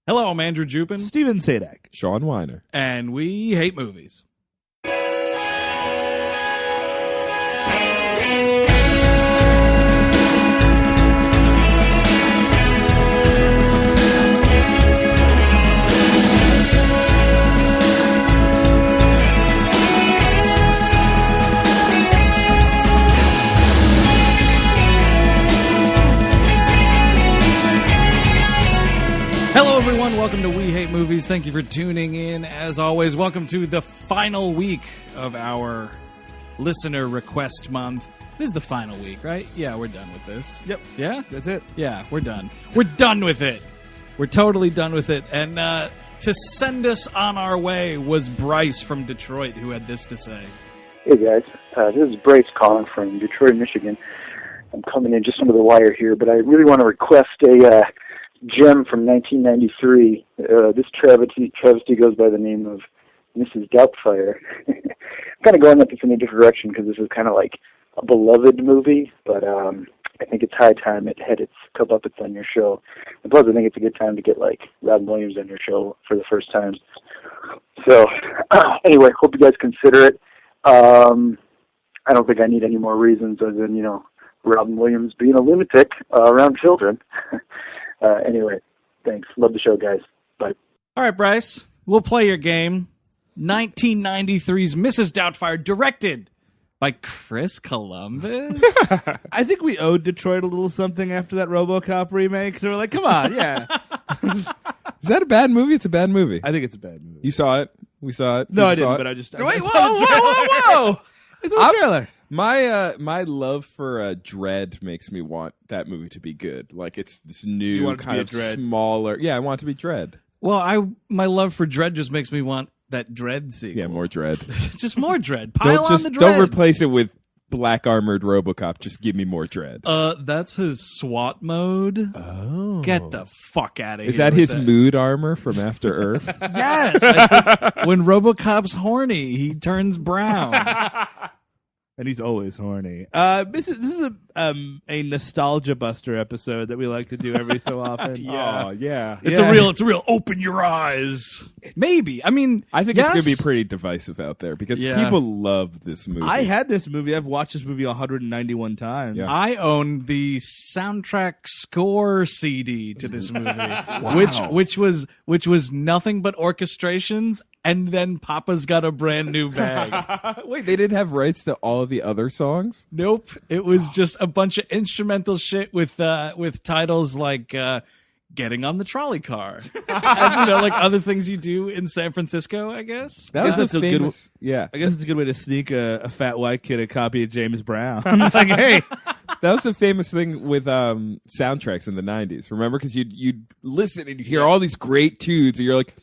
Hello, I'm Andrew Jupin. Steven Sadak. Sean Weiner. And we hate movies. Hello, everyone. Welcome to We Hate Movies. Thank you for tuning in. As always, welcome to the final week of our listener request month. It is the final week, right? Yeah, we're done with this. Yep. Yeah? That's it. Yeah, we're done. We're done with it. We're totally done with it. And to send us on our way was Bryce from Detroit, who had this to say. Hey, guys. This is Bryce calling from Detroit, Michigan. I'm coming in just under the wire here, but I really want to request a gem from 1993. This travesty goes by the name of Mrs. Doubtfire. I'm kind of going up this in a different direction because this is kind of like a beloved movie, but I think it's high time it had its comeuppance on your show. And plus, I think it's a good time to get like Robin Williams on your show for the first time. So anyway, hope you guys consider it. I don't think I need any more reasons other than, Robin Williams being a lunatic around children. Anyway, thanks. Love the show, guys. Bye. All right, Bryce, we'll play your game. 1993's Mrs. Doubtfire, directed by Chris Columbus. I think we owed Detroit a little something after that RoboCop remake, so we're like, come on, yeah. Is that a bad movie? It's a bad movie. I think it's a bad movie. You saw it? We saw it? No, You I saw didn't, it? but I just... Wait, whoa! It's a trailer. My love for Dredd makes me want that movie to be good. Like, it's this new want it to kind be a of Dredd? smaller... Yeah, I want it to be Dredd. Well, my love for Dredd just makes me want that Dredd sequel. Yeah, more Dredd. Just more Dredd. Pile on the Dredd. Don't replace it with black armored RoboCop. Just give me more Dredd. That's his SWAT mode. Oh. Get the fuck out of here. Is that with his mood armor from After Earth? Yes. I think when RoboCop's horny, he turns brown. And he's always horny. This is a nostalgia buster episode that we like to do every so often. Oh, yeah. It's a real open your eyes. Maybe. I mean, I think yes. it's going to be pretty divisive out there because people love this movie. I had this movie. I've watched this movie 191 times. Yeah. I own the soundtrack score CD to this movie, Wow. which was nothing but orchestrations, and then Papa's got a brand new bag. Wait, they didn't have rights to all of the other songs? Nope, it was just a bunch of instrumental shit with titles like "Getting on the Trolley Car," and, like other things you do in San Francisco, I guess. That was that's a a good famous... Yeah. I guess it's a good way to sneak a fat white kid a copy of James Brown. It's like, hey, That was a famous thing with soundtracks in the 90s. Remember? Because you'd listen and you'd hear all these great tunes, and you're like,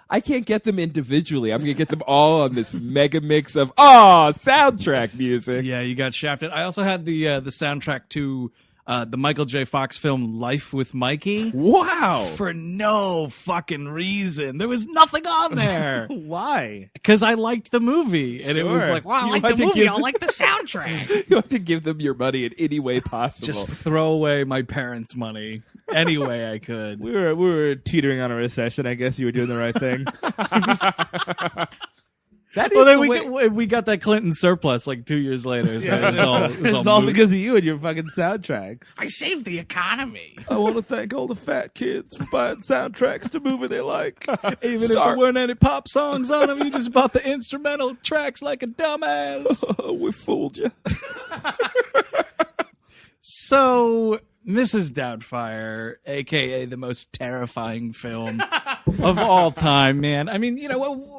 I can't get them individually. I'm going to get them all on this mega mix of, soundtrack music. Yeah, you got shafted. I also had the soundtrack to the Michael J. Fox film Life with Mikey. Wow. For no fucking reason. There was nothing on there. why? Because I liked the movie. And it was Sure. like, well, I You like had the to movie. give- I like the soundtrack. You have to give them your money in any way possible. Just throw away my parents' money any way I could. We were teetering on a recession. I guess you were doing the right thing. That is Well, then the way- we got that Clinton surplus like 2 years later. So it was all moot. because of you and your fucking soundtracks. I saved the economy. I want to thank all the fat kids for buying soundtracks to movies they like. Even if there weren't any pop songs on them, you just bought the instrumental tracks like a dumbass. We fooled you. So, Mrs. Doubtfire, a.k.a. the most terrifying film of all time, man. I mean,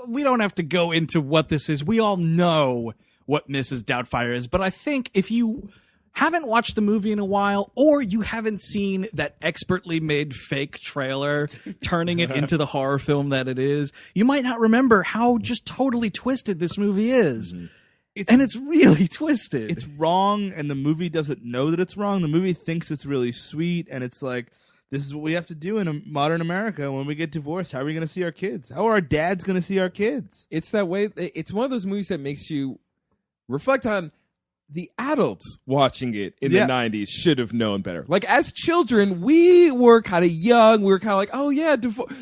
we don't have to go into what this is. We all know what Mrs. Doubtfire is. But I think if you haven't watched the movie in a while, or you haven't seen that expertly made fake trailer turning it into the horror film that it is, you might not remember how just totally twisted this movie is. Mm-hmm. It's really twisted. It's wrong, and the movie doesn't know that it's wrong. The movie thinks it's really sweet, and it's like, this is what we have to do in a modern America when we get divorced. How are we going to see our kids? How are our dads going to see our kids? It's that way. It's one of those movies that makes you reflect on the adults watching it in Yeah. the 90s should have known better. Like, as children, we were kind of young. We were kind of like, oh, yeah,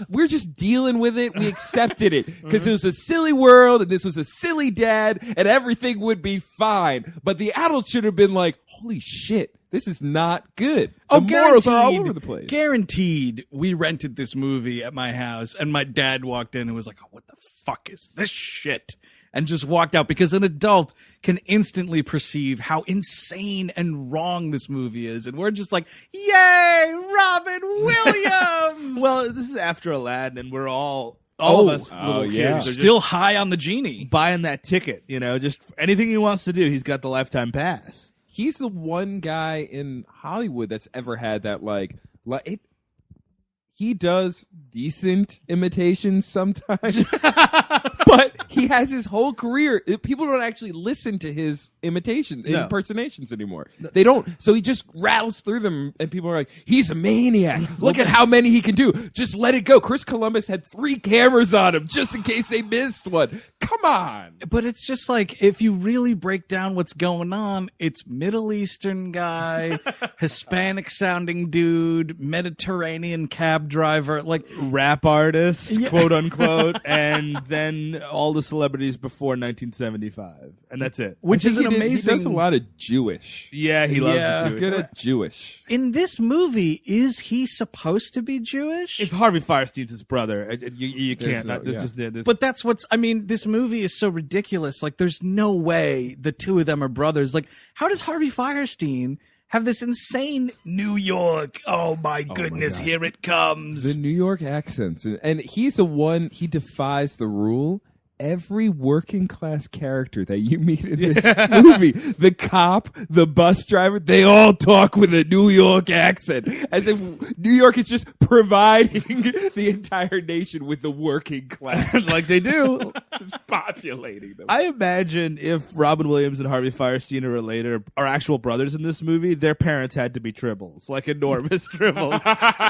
we're just dealing with it. We accepted it because it was a silly world and this was a silly dad and everything would be fine. But the adults should have been like, holy shit, this is not good. The morals are all over the place. Guaranteed, we rented this movie at my house, and my dad walked in and was like, oh, what the fuck is this shit? And just walked out, because an adult can instantly perceive how insane and wrong this movie is. And we're just like, yay, Robin Williams! Well, this is after Aladdin, and we're all of us little yeah. kids are Still high on the genie. just buying that ticket. You know, just anything he wants to do, he's got the lifetime pass. He's the one guy in Hollywood that's ever had that, he does decent imitations sometimes, but he has his whole career. People don't actually listen to his impersonations anymore. They don't. So he just rattles through them, and people are like, he's a maniac. Look at how many he can do. Just let it go. Chris Columbus had 3 cameras on him just in case they missed one. Come on. But it's just like, if you really break down what's going on, it's Middle Eastern guy, Hispanic sounding dude, Mediterranean cab driver, like Rap artist, quote unquote, and then all the celebrities before 1975, and that's it. which is an amazing. He does a lot of Jewish. Yeah, he loves Yeah. the He's Jewish. good at Jewish. In this movie, is he supposed to be Jewish? If Harvey Fierstein's his brother, you can't. no- That's yeah. just this. But that's what's, I mean, this movie is so ridiculous. Like, there's no way the two of them are brothers. Like, how does Harvey Fierstein have this insane New York? Oh my goodness, God. here it comes. The New York accents. And he's he defies the rule. Every working class character that you meet in this movie, the cop, the bus driver, they all talk with a New York accent, as if New York is just providing the entire nation with the working class. like they do. Just populating them. I imagine if Robin Williams and Harvey Fierstein are related, are actual brothers in this movie, their parents had to be tribbles, like enormous tribbles.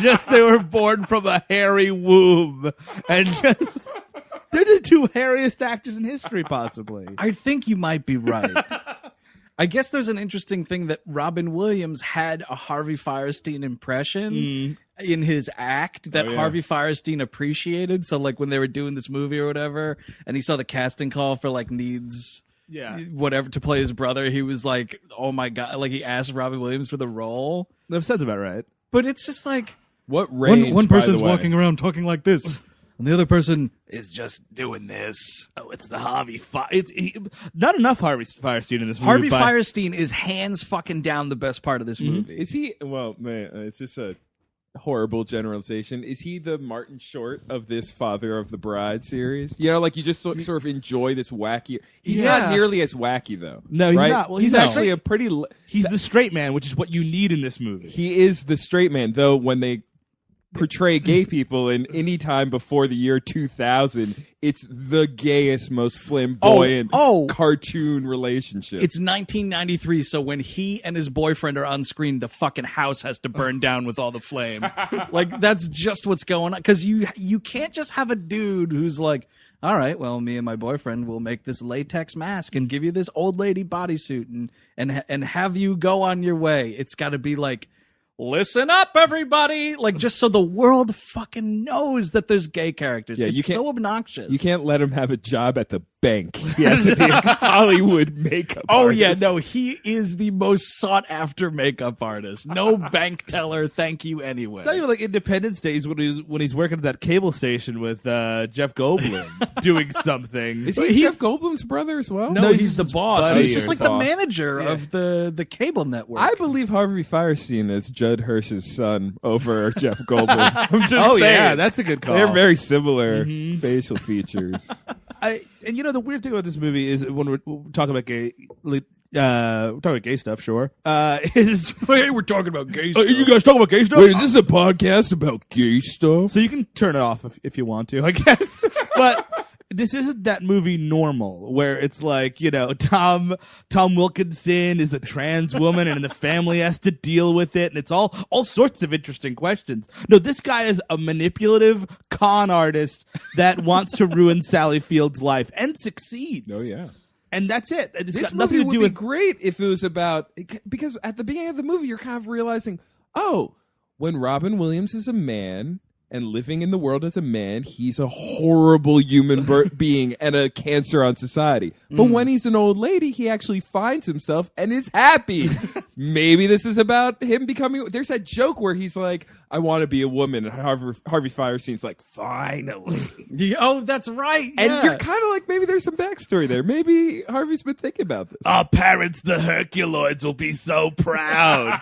Just they were born from a hairy womb, and just they're the 2 hairiest actors in history, possibly. I think you might be right. I guess there's an interesting thing that Robin Williams had a Harvey Fierstein impression in his act that Harvey Fierstein appreciated. So, like, when they were doing this movie or whatever, and he saw the casting call for, like, needs whatever to play his brother, he was like, oh my God. Like, he asked Robin Williams for the role. That sounds about right. But it's just like, What range? one by person's the way? walking around talking like this, and the other person is just doing this. Oh, it's the Harvey not enough Harvey Fierstein in this movie. Harvey but- Fierstein is hands fucking down the best part of this movie. Is he? Well, man, it's just a horrible generalization. Is he the Martin Short of this Father of the Bride series? You know, like you just sort of enjoy this wacky. He's not nearly as wacky though. No, he's right? not. Well, he's he's actually not. a pretty. He's the straight man, which is what you need in this movie. He is the straight man, though. When they portray gay people in any time before the year 2000, it's the gayest, most flamboyant cartoon relationship. It's 1993, so when he and his boyfriend are on screen, the fucking house has to burn down with all the flame. Like, that's just what's going on. Because you can't just have a dude who's like, all right, well, me and my boyfriend will make this latex mask and give you this old lady bodysuit and have you go on your way. It's got to be like, listen up, everybody! Like, just so the world fucking knows that there's gay characters. Yeah, it's you can't- so obnoxious. you can't let him have a job at the bank. He has to be a Hollywood makeup Oh artist. yeah, no, he is the most sought after makeup artist. No bank teller, thank you anyway. It's not even like Independence Days when he's working at that cable station with Jeff Goldblum doing something. Is he Jeff Goldblum's brother as well? No, he's he's the his boss. buddy He's just or like the boss. manager of the cable network. I believe Harvey Fierstein is Judd Hirsch's son over Jeff Goldblum. I'm just Oh saying. yeah, that's a good call. They're very similar facial features. And you know the weird thing about this movie is when we're talking about gay, we're talking about gay stuff. Sure, is hey, we're talking about gay stuff. you guys talking about gay stuff? Wait, is this a podcast about gay stuff? So you can turn it off if you want to, I guess. But this isn't that movie Normal, where it's like, you know, Tom Wilkinson is a trans woman and the family has to deal with it, and it's all sorts of interesting questions. No, this guy is a manipulative con artist that wants to ruin Sally Field's life and succeeds. Oh yeah. And that's it. It's This got nothing movie to do would with be great if it was about, because at the beginning of the movie you're kind of realizing, when Robin Williams is a man and living in the world as a man, he's a horrible human being and a cancer on society. But when he's an old lady, he actually finds himself and is happy. Maybe this is about him becoming... There's that joke where he's like, I want to be a woman. And Harvey Fierstein's like, finally. Oh, that's right. And yeah. you're kind of like, maybe there's some backstory there. Maybe Harvey's been thinking about this. our parents, the Herculoids, will be so proud.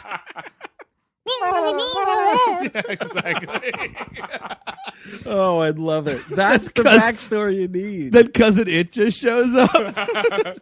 Oh, I'd love it. That's the backstory you need. Then Cousin It just shows up.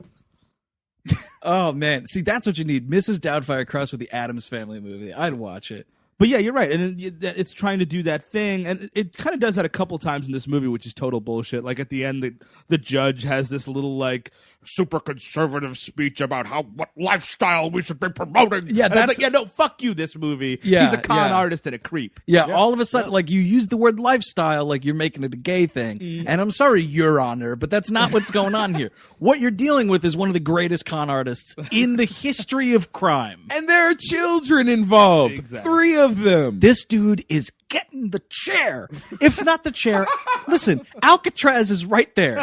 Oh, man. See, that's what you need. Mrs. Doubtfire crossed with the Addams Family movie. I'd watch it. But yeah, you're right. And it's trying to do that thing. And it kind of does that a couple times in this movie, which is total bullshit. Like at the end, the judge has this little like super conservative speech about what lifestyle we should be promoting. Yeah, and that's it's like, no, fuck you, this movie. Yeah, he's a con yeah. artist and a creep. Yeah, all of a sudden, like, you use the word lifestyle like you're making it a gay thing. And I'm sorry, Your Honor, but that's not what's going on here. What you're dealing with is one of the greatest con artists in the history of crime. And there are children involved. Exactly. 3 of them. This dude is getting the chair. If not the chair, listen, Alcatraz is right there.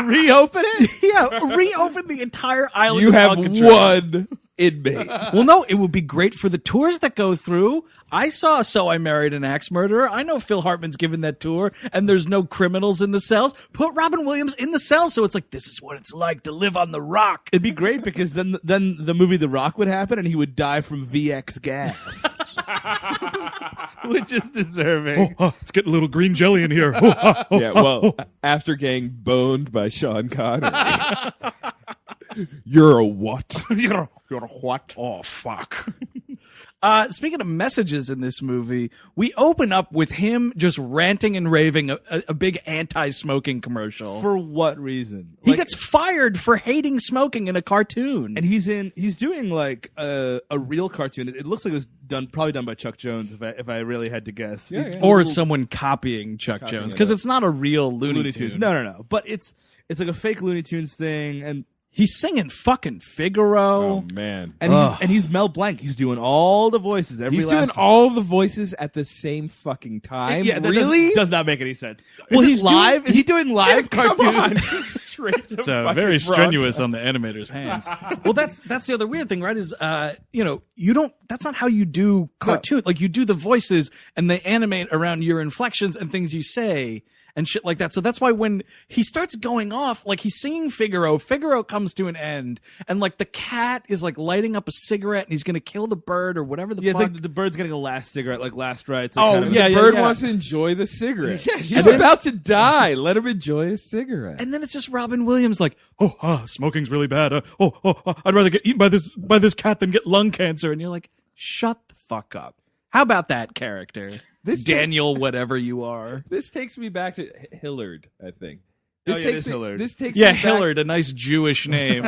Reopen it? Yeah, reopen the entire island You of have Alcatraz. 1 inmate. Well, no, it would be great for the tours that go through. I saw So I Married an Axe Murderer. I know Phil Hartman's given that tour, and there's no criminals in the cells. Put Robin Williams in the cell, so it's like, this is what it's like to live on the rock. It'd be great because then the movie The Rock would happen and he would die from VX gas. Which is deserving. It's getting a little green jelly in here. Yeah, well, after getting boned by Sean Connery. You're a what? You're a what? Oh, fuck. Speaking of messages in this movie, we open up with him just ranting and raving a big anti-smoking commercial. For what reason? He gets fired for hating smoking in a cartoon. And he's doing like a real cartoon. It looks like it was probably done by Chuck Jones if I really had to guess. Yeah. Or someone copying Chuck Jones, because it's not a real Looney Tune. No. But it's like a fake Looney Tunes thing, and He's singing fucking Figaro. Oh, man. and he's Mel Blanc. He's doing all the voices. He's doing all the voices at the same fucking time? Yeah, that really? does not make any sense. Well, Is it he's live. Is he doing live Come cartoons? on. Straight to It's fucking very strenuous broadcast. on the animator's hands. Well, that's the other weird thing, right? Is you don't. That's not how you do cartoon. Like you do the voices and they animate around your inflections and things you say and shit like that. So that's why when he starts going off, like he's singing Figaro comes to an end, and like the cat is like lighting up a cigarette and he's gonna kill the bird or whatever the Yeah, fuck. it's like the bird's getting a last cigarette, like last rites. Oh, kind of- yeah, The bird wants to enjoy the cigarette. He's about to die. Let him enjoy his cigarette. And then it's just Robin Williams like, smoking's really bad. I'd rather get eaten by this cat than get lung cancer. And you're like, shut the fuck up. How about that character? This Daniel, whatever you are. This takes me back to Hillard, I think. Oh, This yeah, it takes is me- Hillard. This takes Yeah, me back- Hillard, a nice Jewish name.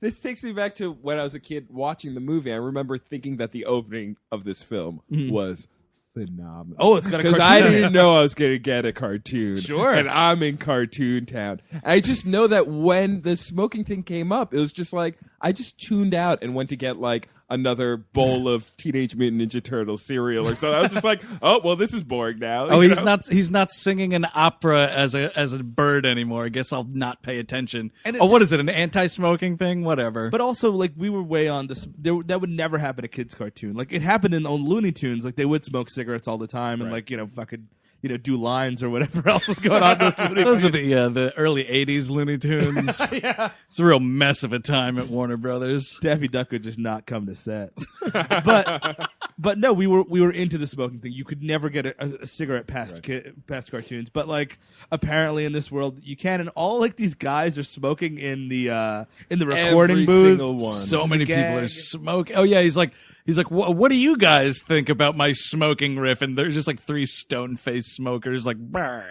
This takes me back to when I was a kid watching the movie. I remember thinking that the opening of this film was phenomenal. Oh, it's got a Because cartoon. I didn't know I was going to get a cartoon. Sure. And I'm in Cartoon Town. And I just know that when the smoking thing came up, it was just like, I just tuned out and went to get like another bowl of Teenage Mutant Ninja Turtle cereal or something. I was just like, oh, well, this is boring now. Oh, you he's know? not singing an opera as a bird anymore. I guess I'll not pay attention. And What is it? An anti-smoking thing? Whatever. But also, like, we were way on this. That would never happen in a kid's cartoon. Like, it happened in on Looney Tunes. Like, they would smoke cigarettes all the time and, like, fucking, do lines or whatever else was going on. Those are the early '80s Looney Tunes. Yeah. It's a real mess of a time at Warner Brothers. Daffy Duck would just not come to set. but no, we were into the smoking thing. You could never get a cigarette past past cartoons. But like apparently in this world you can, and all like these guys are smoking in the recording Every booth. single one. So It's many a people gag. are smoking. Oh yeah, he's like, what do you guys think about my smoking riff? And they're just like 3 stone-faced smokers, like. Brr.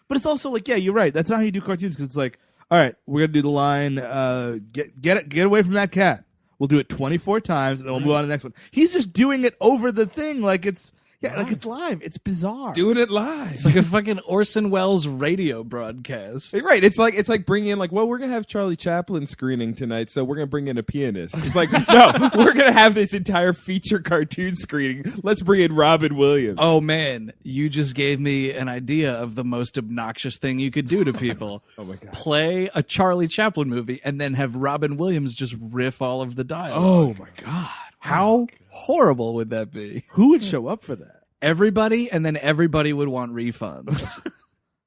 But it's also like, yeah, you're right. That's not how you do cartoons because it's like, all right, we're gonna do the line, get away from that cat. We'll do it 24 times and then we'll move on to the next one. He's just doing it over the thing, like it's. Yeah, like it's live. It's bizarre. Doing it live. It's like a fucking Orson Welles radio broadcast. Right. It's like bringing in like, well, we're going to have Charlie Chaplin screening tonight, so we're going to bring in a pianist. It's like, no, we're going to have this entire feature cartoon screening. Let's bring in Robin Williams. Oh man, you just gave me an idea of the most obnoxious thing you could do to people. Oh my God. Play a Charlie Chaplin movie and then have Robin Williams just riff all of the dialogue. Oh my god. How horrible would that be? Who would show up for that? Everybody, and then everybody would want refunds.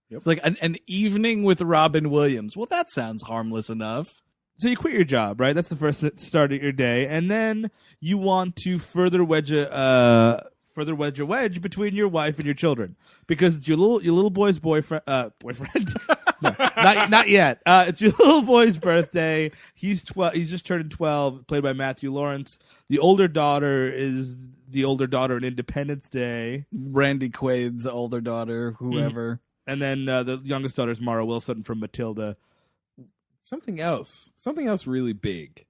It's like an evening with Robin Williams. Well, that sounds harmless enough. So you quit your job, right? That's the first start of your day, and then you want to further wedge a wedge between your wife and your children because it's your little boy's boyfriend. No, not yet. It's your little boy's birthday. He's 12. He's just turned 12. Played by Matthew Lawrence. The older daughter is the older daughter in Independence Day. Randy Quaid's older daughter, whoever. And then the youngest daughter is Mara Wilson from Matilda. Something else really big.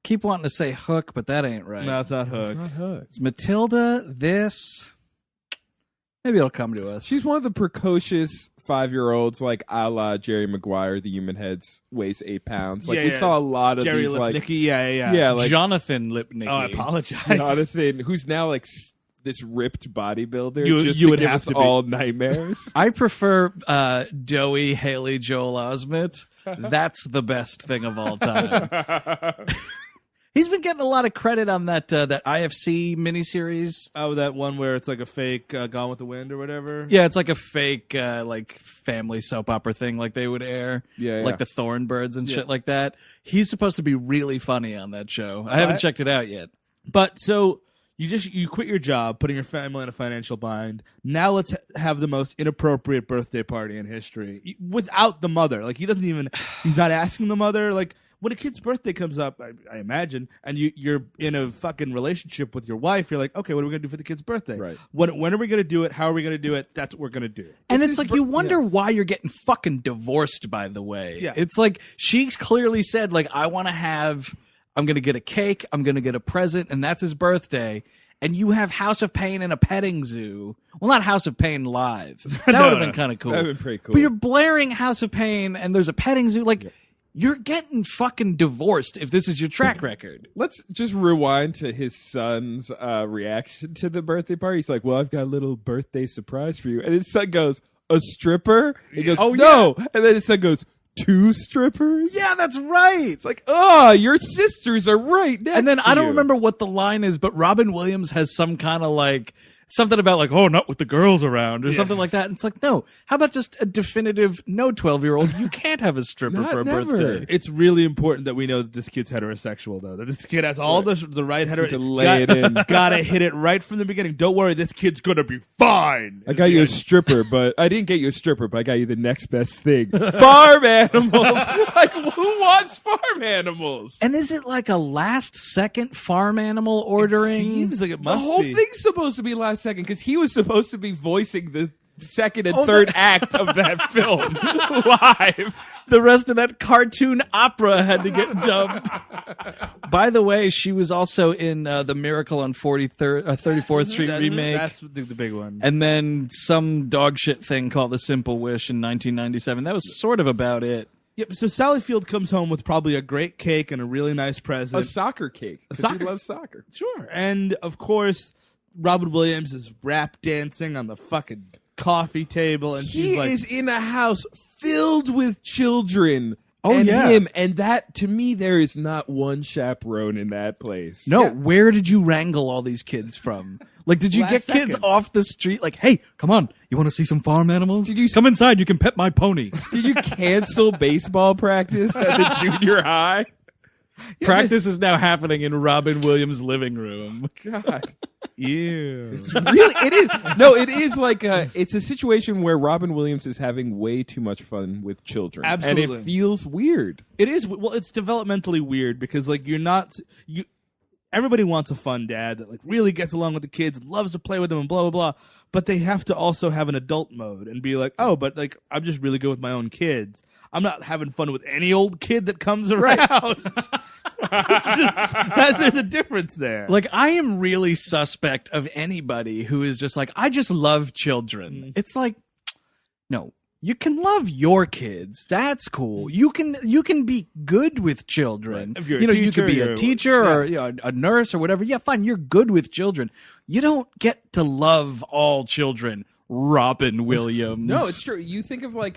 Keep wanting to say Hook, but that ain't right. No, it's not Hook. It's not Hook. It's Matilda. This. Maybe it'll come to us. She's one of the precocious 5-year-olds, like a la Jerry Maguire, the human heads, weighs 8 pounds. Like we saw a lot of Jerry these, like Lipnicki, yeah, like Jonathan Lipnicki. Oh, I apologize. Jonathan, who's now like this ripped bodybuilder. You to would give have us to be. all nightmares. I prefer doughy Haley Joel Osment. That's the best thing of all time. He's been getting a lot of credit on that IFC miniseries. Oh, that one where it's like a fake Gone with the Wind or whatever? Yeah, it's like a fake like family soap opera thing like they would air. Yeah, like the Thornbirds and shit like that. He's supposed to be really funny on that show. I haven't checked it out yet. But so you quit your job, putting your family in a financial bind. Now let's have the most inappropriate birthday party in history without the mother. Like he's not asking the mother. Like when a kid's birthday comes up, I imagine, and you're in a fucking relationship with your wife, you're like, okay, what are we gonna do for the kid's birthday? Right. When are we gonna do it? How are we gonna do it? That's what we're gonna do. And it's like you wonder why you're getting fucking divorced, by the way. Yeah. It's like she clearly said, like, I'm going to get a cake, I'm going to get a present, and that's his birthday. And you have House of Pain and a petting zoo. Well, not House of Pain live. That would have been kind of cool. That would have been pretty cool. But you're blaring House of Pain and there's a petting zoo. Like, you're getting fucking divorced if this is your track record. Let's just rewind to his son's reaction to the birthday party. He's like, well, I've got a little birthday surprise for you. And his son goes, a stripper? He goes, Oh, no. And then his son goes, 2 strippers? Yeah, that's right. It's like, oh, your sisters are right next And then to I don't you. remember what the line is, but Robin Williams has some kind of like something about like, oh, not with the girls around or something like that. And it's like, no, how about just a definitive no 12-year-old? You can't have a stripper for a never. birthday. It's really important that we know that this kid's heterosexual, though. That this kid has all the right To lay it in. Gotta hit it right from the beginning. Don't worry, this kid's gonna be fine. I got you a stripper, but I didn't get you a stripper, but I got you the next best thing. Farm animals. Like, who wants farm animals? And is it like a last-second farm animal ordering? Seems like it The must whole be. thing's supposed to be last second because he was supposed to be voicing the second and third act of that film live. The rest of that cartoon opera had to get dubbed. By the way, she was also in The Miracle on 34th Street remake. That's the big one. And then some dog shit thing called The Simple Wish in 1997. That was sort of about it. Yep. So Sally Field comes home with probably a great cake and a really nice present. A soccer cake. Because he soccer- loves soccer. Sure. And of course, Robin Williams is rap dancing on the fucking coffee table, and He she's like, is in a house filled with children. Oh, and yeah. him. And that, to me, there is not one chaperone in that place. No, where did you wrangle all these kids from? Like, did you Last get kids second. off the street? Like, hey, come on, you want to see some farm animals? Did you come inside? You can pet my pony. Did you cancel baseball practice at the junior high? Practice is now happening in Robin Williams' living room. God. ew. Really, it is. No, it is like it's a situation where Robin Williams is having way too much fun with children. Absolutely. And it feels weird. It is. Well, it's developmentally weird because like you're not everybody wants a fun dad that like really gets along with the kids, loves to play with them, and blah blah blah. But they have to also have an adult mode and be like, oh, but like I'm just really good with my own kids. I'm not having fun with any old kid that comes around. There's a difference there. Like, I am really suspect of anybody who is just like, I just love children. It's like, no, you can love your kids. That's cool. You can be good with children. If you're a you could be a teacher or a nurse or whatever. Yeah, fine. You're good with children. You don't get to love all children. Robin Williams. No, it's true. You think of like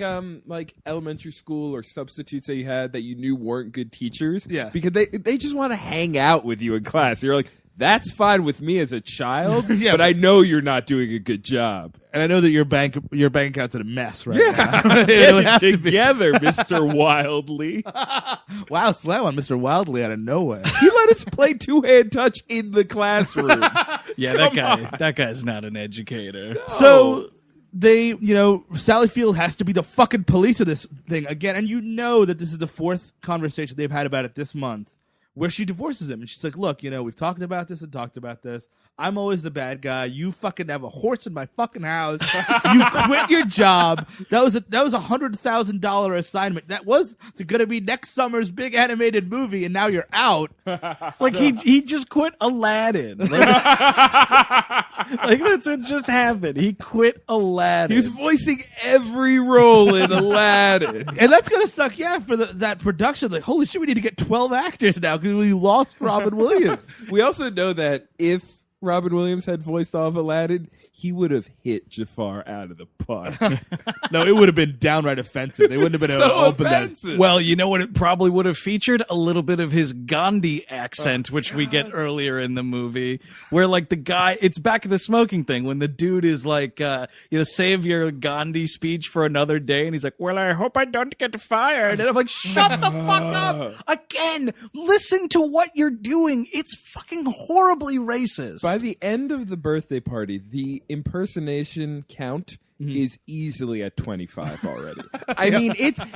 elementary school or substitutes that you had that you knew weren't good teachers. Yeah. Because they just want to hang out with you in class. You're like, that's fine with me as a child, but I know you're not doing a good job. And I know that your bank account's in a mess right Yeah. now. Get it together, Mr. Wildly. Wow, slam on Mr. Wildly out of nowhere. He let us play two-hand touch in the classroom. Yeah, that guy's not an educator. So they, Sally Field has to be the fucking police of this thing again. And you know that this is the fourth conversation they've had about it this month where she divorces him. And she's like, look, we've talked about this and talked about this. I'm always the bad guy. You fucking have a horse in my fucking house. You quit your job. That was a $100,000 assignment. That was going to be next summer's big animated movie, and now you're out. Like he just quit Aladdin. Like that's what just happened. He quit Aladdin. He was voicing every role in Aladdin. And that's going to suck, for that production. Like, holy shit, we need to get 12 actors now because we lost Robin Williams. We also know that if Robin Williams had voiced all of Aladdin, he would have hit Jafar out of the park. No, it would have been downright offensive. They wouldn't have been able to open offensive. Well, you know what it probably would have featured? A little bit of his Gandhi accent, which we get earlier in the movie, where like the guy, it's back to the smoking thing, when the dude is like, save your Gandhi speech for another day, and he's like, well, I hope I don't get fired. And I'm like, shut the fuck up! Again, listen to what you're doing. It's fucking horribly racist. By the end of the birthday party, the impersonation count is easily at 25 already. I mean,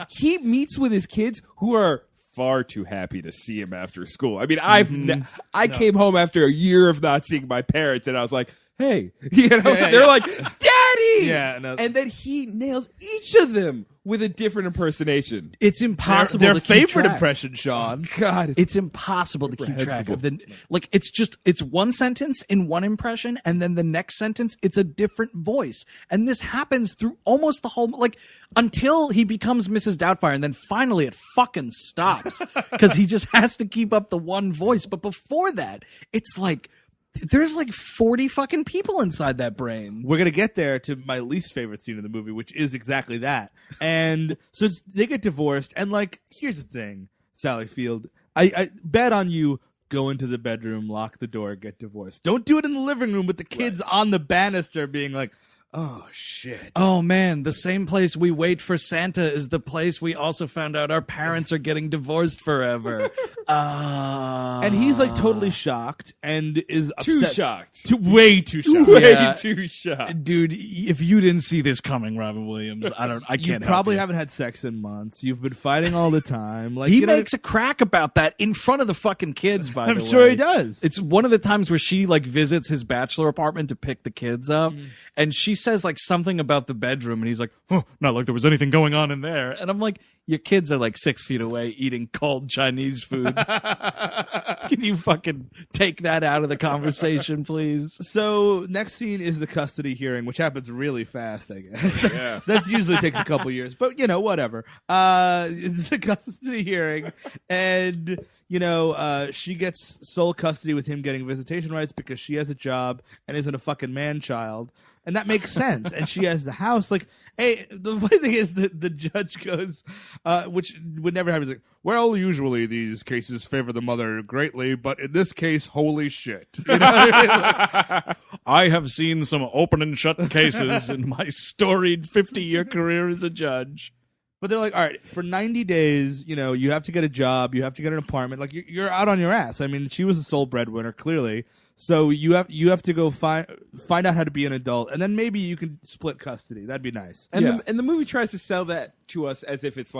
he meets with his kids who are far too happy to see him after school. I mean, I came home after a year of not seeing my parents, and I was like, hey, they're like, Daddy! Yeah, no. And then he nails each of them with a different impersonation. It's impossible Their to keep favorite track. impression, Sean. God, It's impossible to keep track of it's one sentence in one impression, and then the next sentence it's a different voice, and this happens through almost the whole until he becomes Mrs. Doubtfire, and then finally it fucking stops because he just has to keep up the one voice. But before that, it's like there's like 40 fucking people inside that brain. We're going to get there to my least favorite scene of the movie, which is exactly that. And so they get divorced. And here's the thing, Sally Field, I bet on you. Go into the bedroom, lock the door, get divorced. Don't do it in the living room with the kids on the banister being like, oh, shit. Oh, man, the same place we wait for Santa is the place we also found out our parents are getting divorced forever. And he's totally shocked and is too upset. shocked. Way too shocked. Way too shocked. Dude, if you didn't see this coming, Robin Williams, I can't You help probably you. haven't had sex in months. You've been fighting all the time. He makes a crack about that in front of the fucking kids, by the way. I'm sure he does. It's one of the times where she visits his bachelor apartment to pick the kids up, and she says something about the bedroom, and he's like, oh, not like there was anything going on in there. And I'm like, your kids are 6 feet away eating cold Chinese food. Can you fucking take that out of the conversation, please? So next scene is the custody hearing, which happens really fast, I guess. Yeah. That usually takes a couple years, but whatever. It's the custody hearing, and she gets sole custody with him getting visitation rights because she has a job and isn't a fucking man-child. And that makes sense. And she has the house. Hey, the funny thing is that the judge goes, which would never happen. He's like, well, usually these cases favor the mother greatly, but in this case, holy shit. I have seen some open and shut cases in my storied 50-year career as a judge. But they're like, all right, for 90 days, you have to get a job, you have to get an apartment. You're out on your ass. I mean, she was the sole breadwinner, clearly. So you have to go find out how to be an adult, and then maybe you can split custody. That'd be nice. And the movie tries to sell that to us as if it's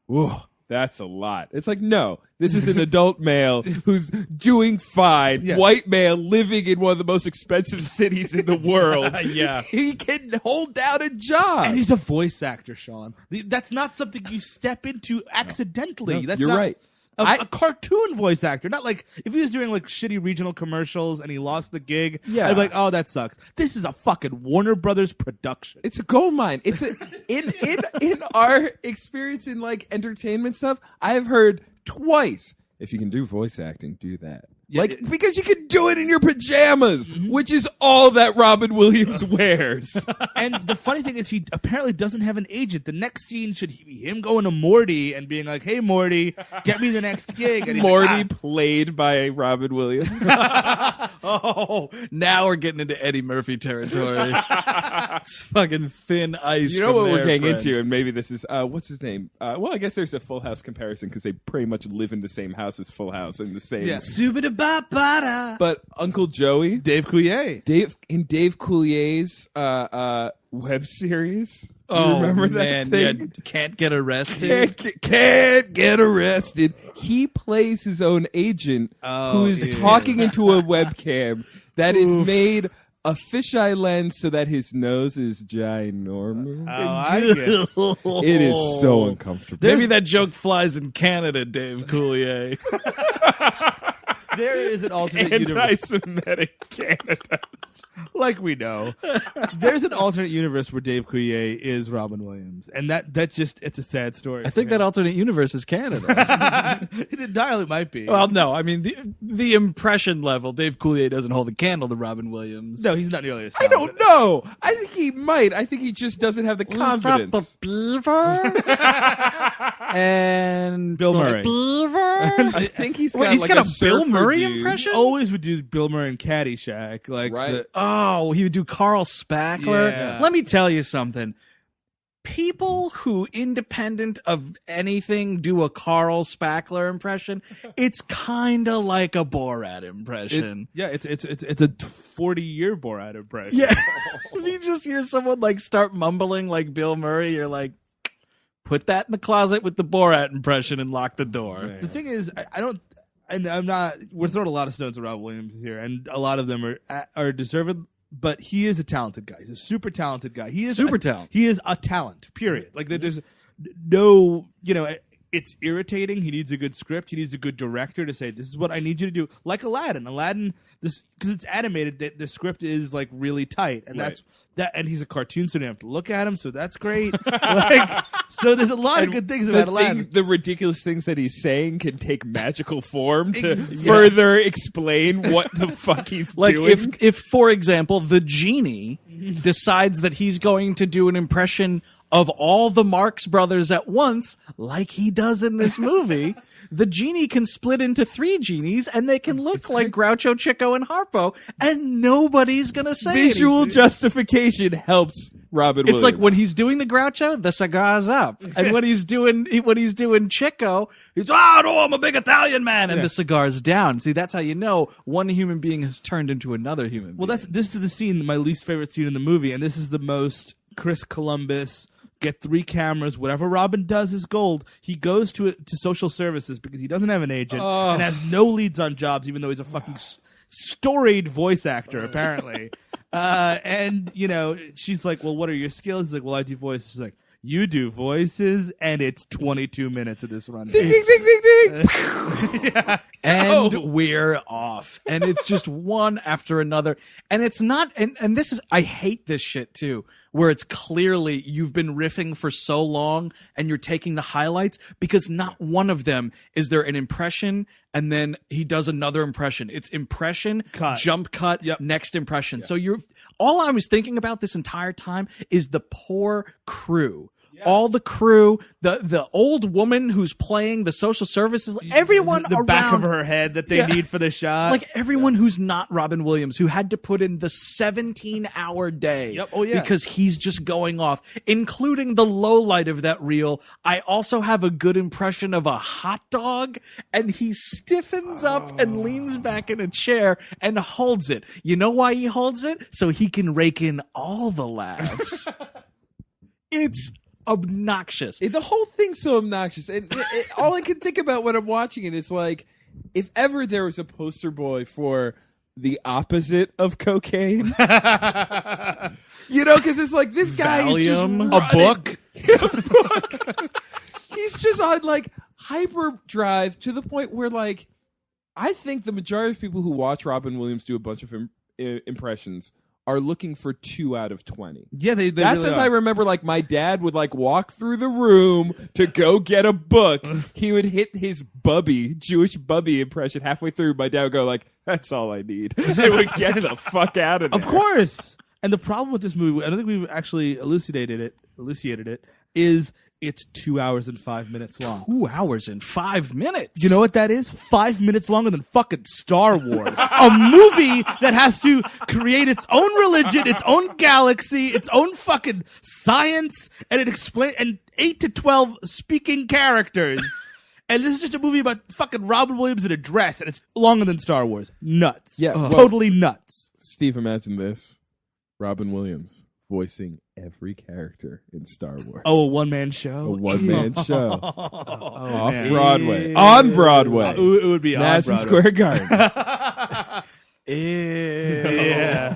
whoa, That's a lot. It's like, no, this is an adult male who's doing fine. Yeah. White male living in one of the most expensive cities in the world. Yeah. He can hold down a job. And he's a voice actor, Sean. That's not something you step into accidentally. No, That's you're not right. A cartoon voice actor, not like if he was doing like shitty regional commercials and he lost the gig. Yeah. I'd be like, oh, that sucks. This is a fucking Warner Brothers production. It's a gold mine. It's a in our experience in like entertainment stuff, I have heard twice, if you can do voice acting, do that. Like, because you can do it in your pajamas, which is all that Robin Williams wears. And the funny thing is, he apparently doesn't have an agent. The next scene should be him going to Morty and being like, "Hey, Morty, get me the next gig." And he's Morty like, played by Robin Williams. Oh, now we're getting into Eddie Murphy territory. It's fucking thin ice. You know what from we're there, getting friend. into, and maybe this is what's his name? Well, I guess there's a Full House comparison because they pretty much live in the same house as Full House and the same. Yeah. But Uncle Joey, Dave Coulier. Dave Coulier's web series. Do you Oh, remember man, that thing? yeah, can't get arrested. Can't get arrested. He plays his own agent who is talking into a webcam that is made a fisheye lens so that his nose is ginormous. I get It is so uncomfortable. Maybe that joke flies in Canada, Dave Coulier. There is an alternate universe. Anti-Semitic Canada. Like we know. There's an alternate universe where Dave Coulier is Robin Williams. And that just, it's a sad story. I think that alternate universe is Canada. it entirely might be. Well, no, I mean the impression level. Dave Coulier doesn't hold a candle to Robin Williams. no, he's not nearly as I talented. don't know. I think he might. I think he just doesn't have the confidence. beaver and Bill Murray. Beaver. I think he's got Wait, he's like got a Bill surfer Murray dude. impression. Always would do Bill Murray and Caddyshack. Like Right. Oh, he would do Carl Spackler. Yeah. Let me tell you something. People who, independent of anything, do a Carl Spackler impression, it's kind of like a Borat impression. it's a 40-year Borat impression. Yeah. If you just hear someone like start mumbling like Bill Murray, you're like, put that in the closet with the Borat impression and lock the door. The thing is, I don't, and I'm not. We're throwing a lot of stones at Rob Williams here, and a lot of them are deserved. But he is a talented guy. He's a super talented guy. He is Super talent. He is a talent. Period. Like there's no, it's irritating. He needs a good script. He needs a good director to say, "This is what I need you to do." Like Aladdin. This because it's animated. The script is like really tight, and that's that. And he's a cartoon, so you don't have to look at him. So that's great. So there's a lot of good things about Aladdin. The ridiculous things that he's saying can take magical form to further explain what the fuck he's Like doing. if for example, the genie decides that he's going to do an impression of all the Marx Brothers at once, like he does in this movie, the genie can split into 3 genies and they can look like Groucho, Chico, and Harpo, and nobody's gonna say Visual anything. justification helps Robin Williams. It's like when he's doing the Groucho, the cigar's up, and when he's doing Chico, he's no, I'm a big Italian man, and the cigar's down. See, that's how you know one human being has turned into another human. Well, being. this is the scene, my least favorite scene in the movie, and this is the most Chris Columbus. Get 3 cameras. Whatever Robin does is gold. He goes to social services because he doesn't have an agent and has no leads on jobs, even though he's a fucking storied voice actor, apparently. And she's like, "Well, what are your skills?" He's like, "Well, I do voices." She's like, "You do voices," and it's 22 minutes of this run. ding, ding, ding, ding, ding. And we're off. And it's just one after another. And it's not, and this is, I hate this shit too, where it's clearly you've been riffing for so long and you're taking the highlights because not one of them is there an impression and then he does another impression. It's impression, Cut. jump cut, next impression. So all I was thinking about this entire time is the poor crew. All the crew, the old woman who's playing the social services, everyone the around, back of her head that they need for the shot. like everyone who's not Robin Williams, who had to put in the 17-hour day Yep. Oh, yeah. because he's just going off, including the low light of that reel. I also have a good impression of a hot dog, and he stiffens up and leans back in a chair and holds it. You know why he holds it? So he can rake in all the laughs. It's obnoxious. The whole thing's so obnoxious. And all I can think about when I'm watching it is like, if ever there was a poster boy for the opposite of cocaine, because it's like this guy is just Valium. A book. He's just on like hyperdrive to the point where like I think the majority of people who watch Robin Williams do a bunch of impressions are looking for 2 out of 20. Yeah, they That's really as are. I remember, like, my dad would, like, walk through the room to go get a book. He would hit his Jewish Bubby impression halfway through. My dad would go, like, that's all I need. They would get the fuck out of there. Of course. And the problem with this movie, I don't think we've actually elucidated it, is it's 2 hours and 5 minutes long. 2 hours and 5 minutes. You know what that is? 5 minutes longer than fucking Star Wars. A movie that has to create its own religion, its own galaxy, its own fucking science, and and 8 to 12 speaking characters. And this is just a movie about fucking Robin Williams in a dress, and it's longer than Star Wars. Nuts. Yeah, well- Totally nuts. Steve, imagine this. Robin Williams voicing every character in Star Wars. Oh, a one-man show? A one-man show. Off man. Broadway. On Broadway. It would be Madison on Broadway. Square Garden. Yeah.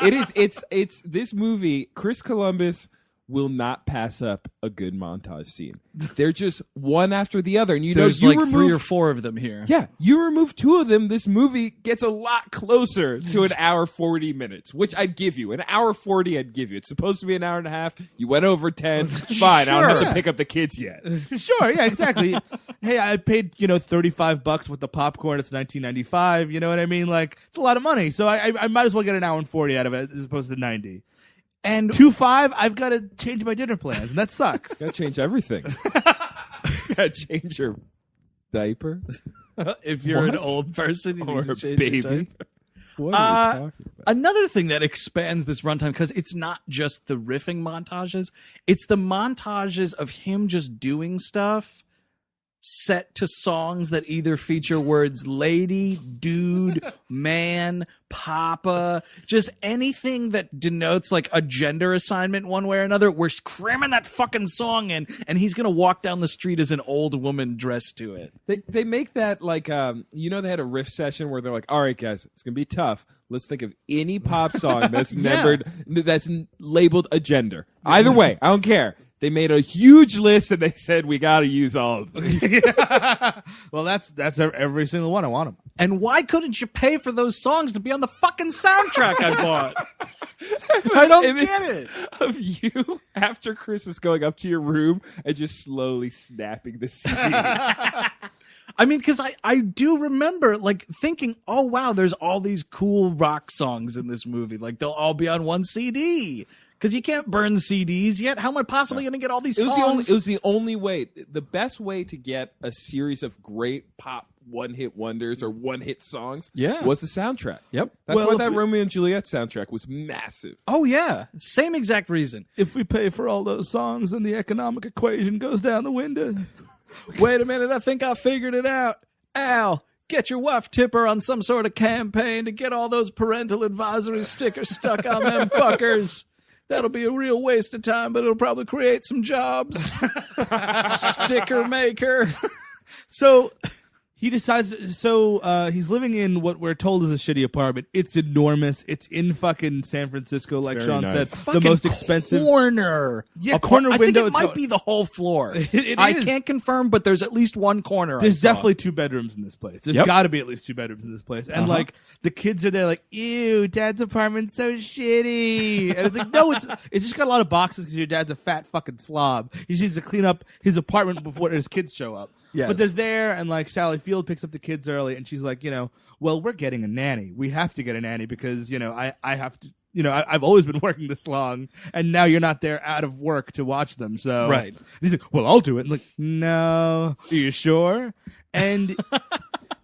It's this movie, Chris Columbus will not pass up a good montage scene. They're just one after the other. And There's you like remove 3 or 4 of them here. Yeah, you remove 2 of them, this movie gets a lot closer to an hour 40 minutes, which I'd give you. An hour 40, I'd give you. It's supposed to be an hour and a half. You went over 10. Fine, I don't have to pick up the kids yet. Sure, yeah, exactly. Hey, I paid, $35 with the popcorn. It's 1995. You know what I mean? Like, it's a lot of money. So I might as well get an hour and 40 out of it as opposed to 90. And 2.5, I've got to change my dinner plans, and that sucks. Gotta change everything. Gotta change your diaper. if you're an What? old person, you Or need to a change your baby. diaper. What are you talking about? Another thing that expands this runtime, because it's not just the riffing montages, it's the montages of him just doing stuff set to songs that either feature words lady, dude, man, papa, just anything that denotes like a gender assignment one way or another. We're cramming that fucking song in, and he's going to walk down the street as an old woman dressed to it. They make that like, they had a riff session where they're like, all right, guys, it's going to be tough. Let's think of any pop song that's that's labeled a gender. Either way, I don't care. They made a huge list and they said we got to use all of them. Well, that's every single one. I want them. And why couldn't you pay for those songs to be on the fucking soundtrack I bought? I don't get it. Of you after Christmas going up to your room and just slowly snapping the CD. I mean, because I do remember like thinking, oh wow, there's all these cool rock songs in this movie. Like they'll all be on one CD. Because you can't burn CDs yet. How am I possibly going to get all these songs? It was the only way. The best way to get a series of great pop one-hit wonders or one-hit songs was the soundtrack. Yep. That's Well, why if that we- Romeo and Juliet soundtrack was massive. Oh yeah, same exact reason. If we pay for all those songs, then the economic equation goes down the window. Wait a minute, I think I figured it out. Al, get your wife Tipper on some sort of campaign to get all those parental advisory stickers stuck on them fuckers. That'll be a real waste of time, but it'll probably create some jobs. Sticker maker. So he decides. So he's living in what we're told is a shitty apartment. It's enormous. It's in fucking San Francisco, like Very Sean nice. said. The most expensive corner. Yeah, corner I window. think it It's might got- be the whole floor. It I is. can't confirm, but there's at least one corner. There's I saw. definitely 2 bedrooms in this place. There's Yep. got to be at least 2 bedrooms in this place. And like the kids are there, like, ew, Dad's apartment's so shitty. And it's like, no, it's just got a lot of boxes because your dad's a fat fucking slob. He just needs to clean up his apartment before his kids show up. Yes. But they're there, and like Sally Field picks up the kids early, and she's like, well, we're getting a nanny. We have to get a nanny because I have to. I've always been working this long, and now you're not there out of work to watch them. So Right. And he's like, well, I'll do it. And like, no, are you sure? And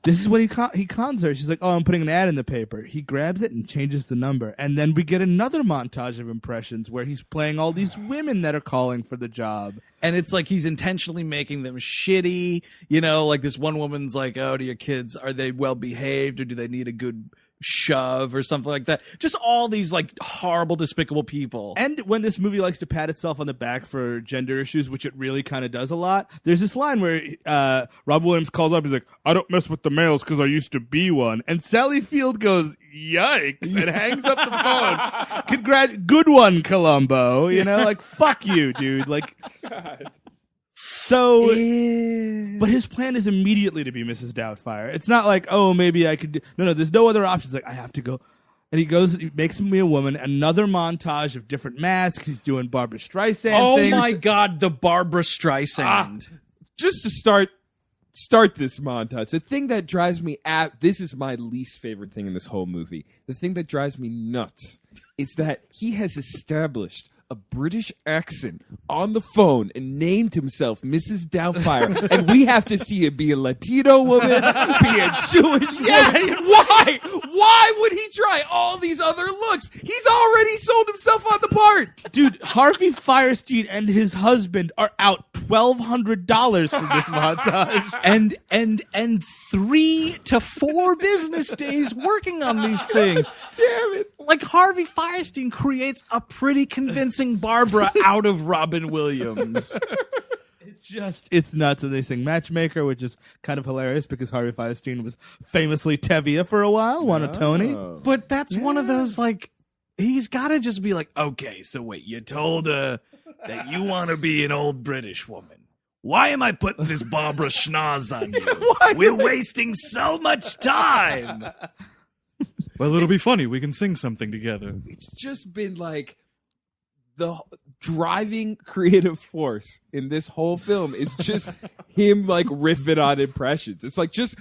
this is what he cons her. She's like, oh, I'm putting an ad in the paper. He grabs it and changes the number. And then we get another montage of impressions where he's playing all these women that are calling for the job. And it's like he's intentionally making them shitty. Like this one woman's like, oh, to your kids, are they well behaved or do they need a good shove or something like that. Just all these like horrible, despicable people. And when this movie likes to pat itself on the back for gender issues, which it really kind of does a lot, there's this line where Rob Williams calls up, he's like, I don't mess with the males because I used to be one. And Sally Field goes, yikes, and hangs up the phone. Good one, Columbo. You know, like, fuck you, dude. Like, God. So, but his plan is immediately to be Mrs. Doubtfire. It's not like, oh, maybe I could no, there's no other options. Like, I have to go. And he makes me a woman. Another montage of different masks. He's doing Barbra Streisand things. Oh my God, the Barbra Streisand. Just to start this montage, the thing that drives me this is my least favorite thing in this whole movie. The thing that drives me nuts is that he has established a British accent on the phone and named himself Mrs. Doubtfire, and we have to see it be a Latino woman, be a Jewish woman. Why? Why would he try all these other looks? He's already sold himself on the part. Dude, Harvey Fierstein and his husband are out $1,200 from this montage. And 3 to 4 business days working on these things. Damn it. Like, Harvey Fierstein creates a pretty convincing Barbara out of Robin Williams. It's nuts. And they sing Matchmaker, which is kind of hilarious because Harvey Fierstein was famously Tevye for a while, won a Tony. But that's one of those, like, he's got to just be like, okay, so wait, you told her that you want to be an old British woman. Why am I putting this Barbara schnoz on you? We're wasting so much time. Well, it'll be funny. We can sing something together. It's just been like the driving creative force in this whole film is just him like riffing on impressions. It's like, just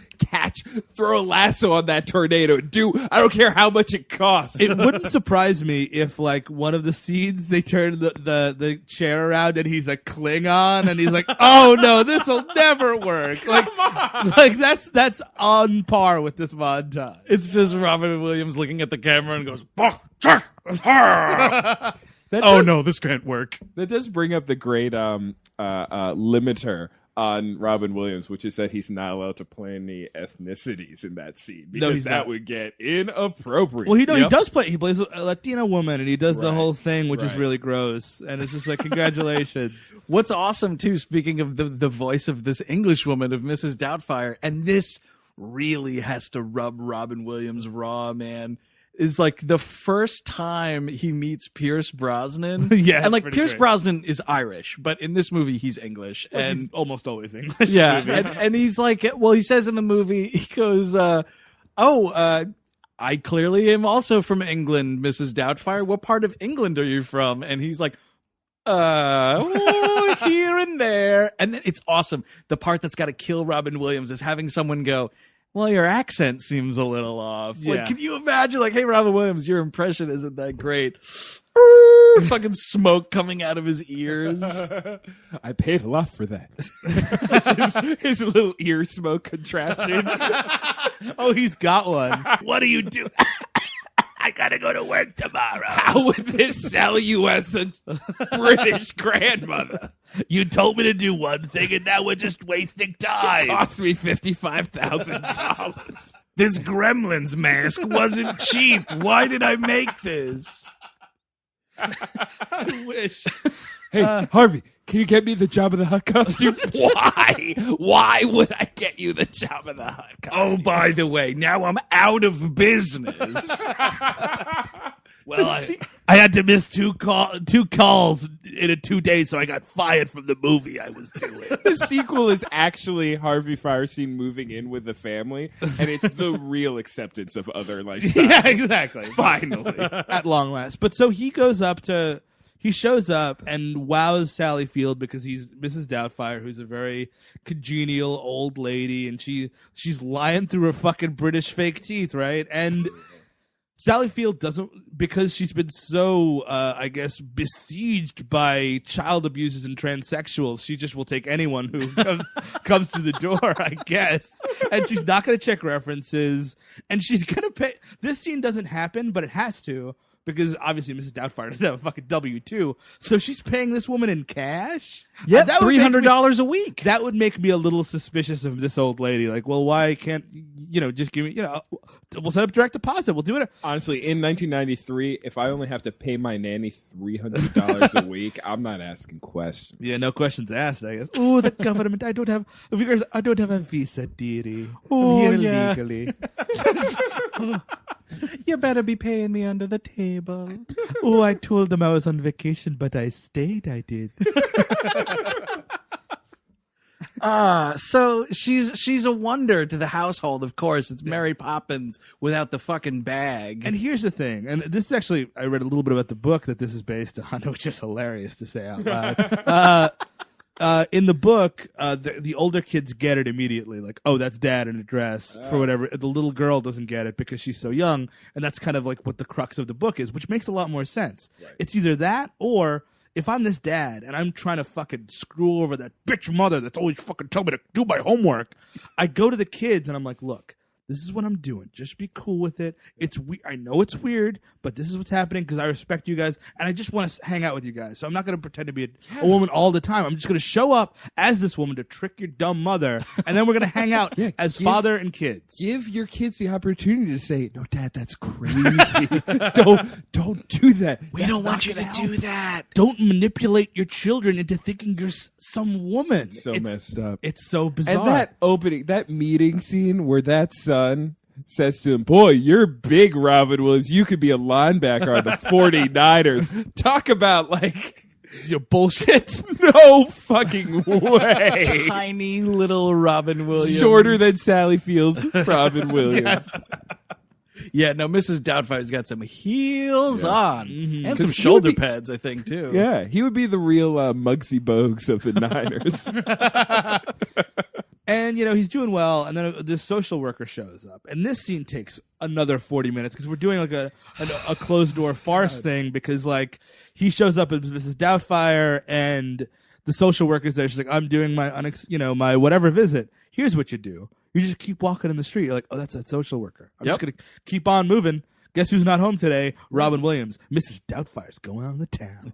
throw a lasso on that tornado and I don't care how much it costs. It wouldn't surprise me if, like, one of the scenes they turn the chair around and he's a Klingon and he's like, oh no, this will never work. Like that's on par with this montage. It's just Robin Williams looking at the camera and goes, no, this can't work. That does bring up the great limiter on Robin Williams, which is that he's not allowed to play any ethnicities in that scene because that would get inappropriate. Well, he does play. He plays a Latina woman, and he does the whole thing, which is really gross. And it's just like, congratulations. What's awesome too, speaking of the voice of this English woman of Mrs. Doubtfire, and this really has to rub Robin Williams raw, man, is like the first time he meets Pierce Brosnan. Yeah, and like Pierce Brosnan is Irish, but in this movie he's English, and he's almost always English. Yeah, and he's like, well, he says in the movie, he goes, I clearly am also from England, Mrs. Doubtfire. What part of England are you from? And he's like, here and there. And then it's awesome. The part that's got to kill Robin Williams is having someone go, well, your accent seems a little off. Yeah. Like, can you imagine, like, hey, Robin Williams, your impression isn't that great. Fucking smoke coming out of his ears. I paid a lot for that. his little ear smoke contraption. Oh, he's got one. What do you do? I gotta go to work tomorrow. How would this sell you as a British grandmother? You told me to do one thing, and now we're just wasting time. It cost me $55,000. This Gremlins mask wasn't cheap. Why did I make this? I wish. Hey, Harvey, can you get me the Jabba the Hutt costume? Why? Why would I get you the Jabba the Hutt costume? Oh, by the way, now I'm out of business. Well, I had to miss two calls in 2 days, so I got fired from the movie I was doing. The sequel is actually Harvey Fierstein moving in with the family, and it's the real acceptance of other lifestyles. Yeah, exactly. Finally. At long last. But so he shows up and wows Sally Field because he's Mrs. Doubtfire, who's a very congenial old lady, and she's lying through her fucking British fake teeth, right? And Sally Field doesn't, because she's been so, I guess, besieged by child abusers and transsexuals, she just will take anyone who comes to the door, I guess. And she's not going to check references, and she's going to pay. This scene doesn't happen, but it has to, because obviously Mrs. Doubtfire doesn't have a fucking W-2, so she's paying this woman in cash. Yeah, That would make me- $300 a week. That would make me a little suspicious of this old lady. Like, well, why can't just give me? We'll set up direct deposit. We'll do it. Honestly, in 1993, if I only have to pay my nanny $300 a week, I'm not asking questions. Yeah, no questions asked, I guess. Oh, the government! I don't have a visa, dearie. Oh, I'm here yeah. legally. You better be paying me under the table. Oh, I told them I was on vacation, but I stayed. I did. So she's a wonder to the household, of course. It's Mary Poppins without the fucking bag. And here's the thing, and this is actually, I read a little bit about the book that this is based on, which is hilarious to say out loud. In the book, the older kids get it immediately, like, oh, that's dad in a dress for whatever. The little girl doesn't get it because she's so young, and that's kind of like what the crux of the book is, which makes a lot more sense. Right. It's either that or if I'm this dad and I'm trying to fucking screw over that bitch mother that's always fucking telling me to do my homework, I go to the kids and I'm like, look, this is what I'm doing. Just be cool with it. It's I know it's weird, but this is what's happening because I respect you guys, and I just want to hang out with you guys. So I'm not going to pretend to be a woman all the time. I'm just going to show up as this woman to trick your dumb mother, and then we're going to hang out as father and kids. Give your kids the opportunity to say, "No, Dad, that's crazy. don't do that. We don't want you to do that. Don't manipulate your children into thinking you're some woman. So messed up. It's so bizarre. And that meeting scene where that son says to him, boy, you're big, Robin Williams. You could be a linebacker on the 49ers. Talk about, like, your bullshit. No fucking way. Tiny little Robin Williams. Shorter than Sally Field's Robin Williams. Yeah, no, Mrs. Doubtfire's got some heels on. Mm-hmm. And some shoulder pads, I think, too. Yeah, he would be the real Muggsy Bogues of the Niners. And, he's doing well, and then this social worker shows up. And this scene takes another 40 minutes because we're doing like a closed-door farce thing because, like, he shows up as Mrs. Doubtfire, and the social worker's there. She's like, I'm doing my, my whatever visit. Here's what you do. You just keep walking in the street. You're like, oh, that's a social worker. I'm just going to keep on moving. Guess who's not home today? Robin Williams. Mrs. Doubtfire's going on the town.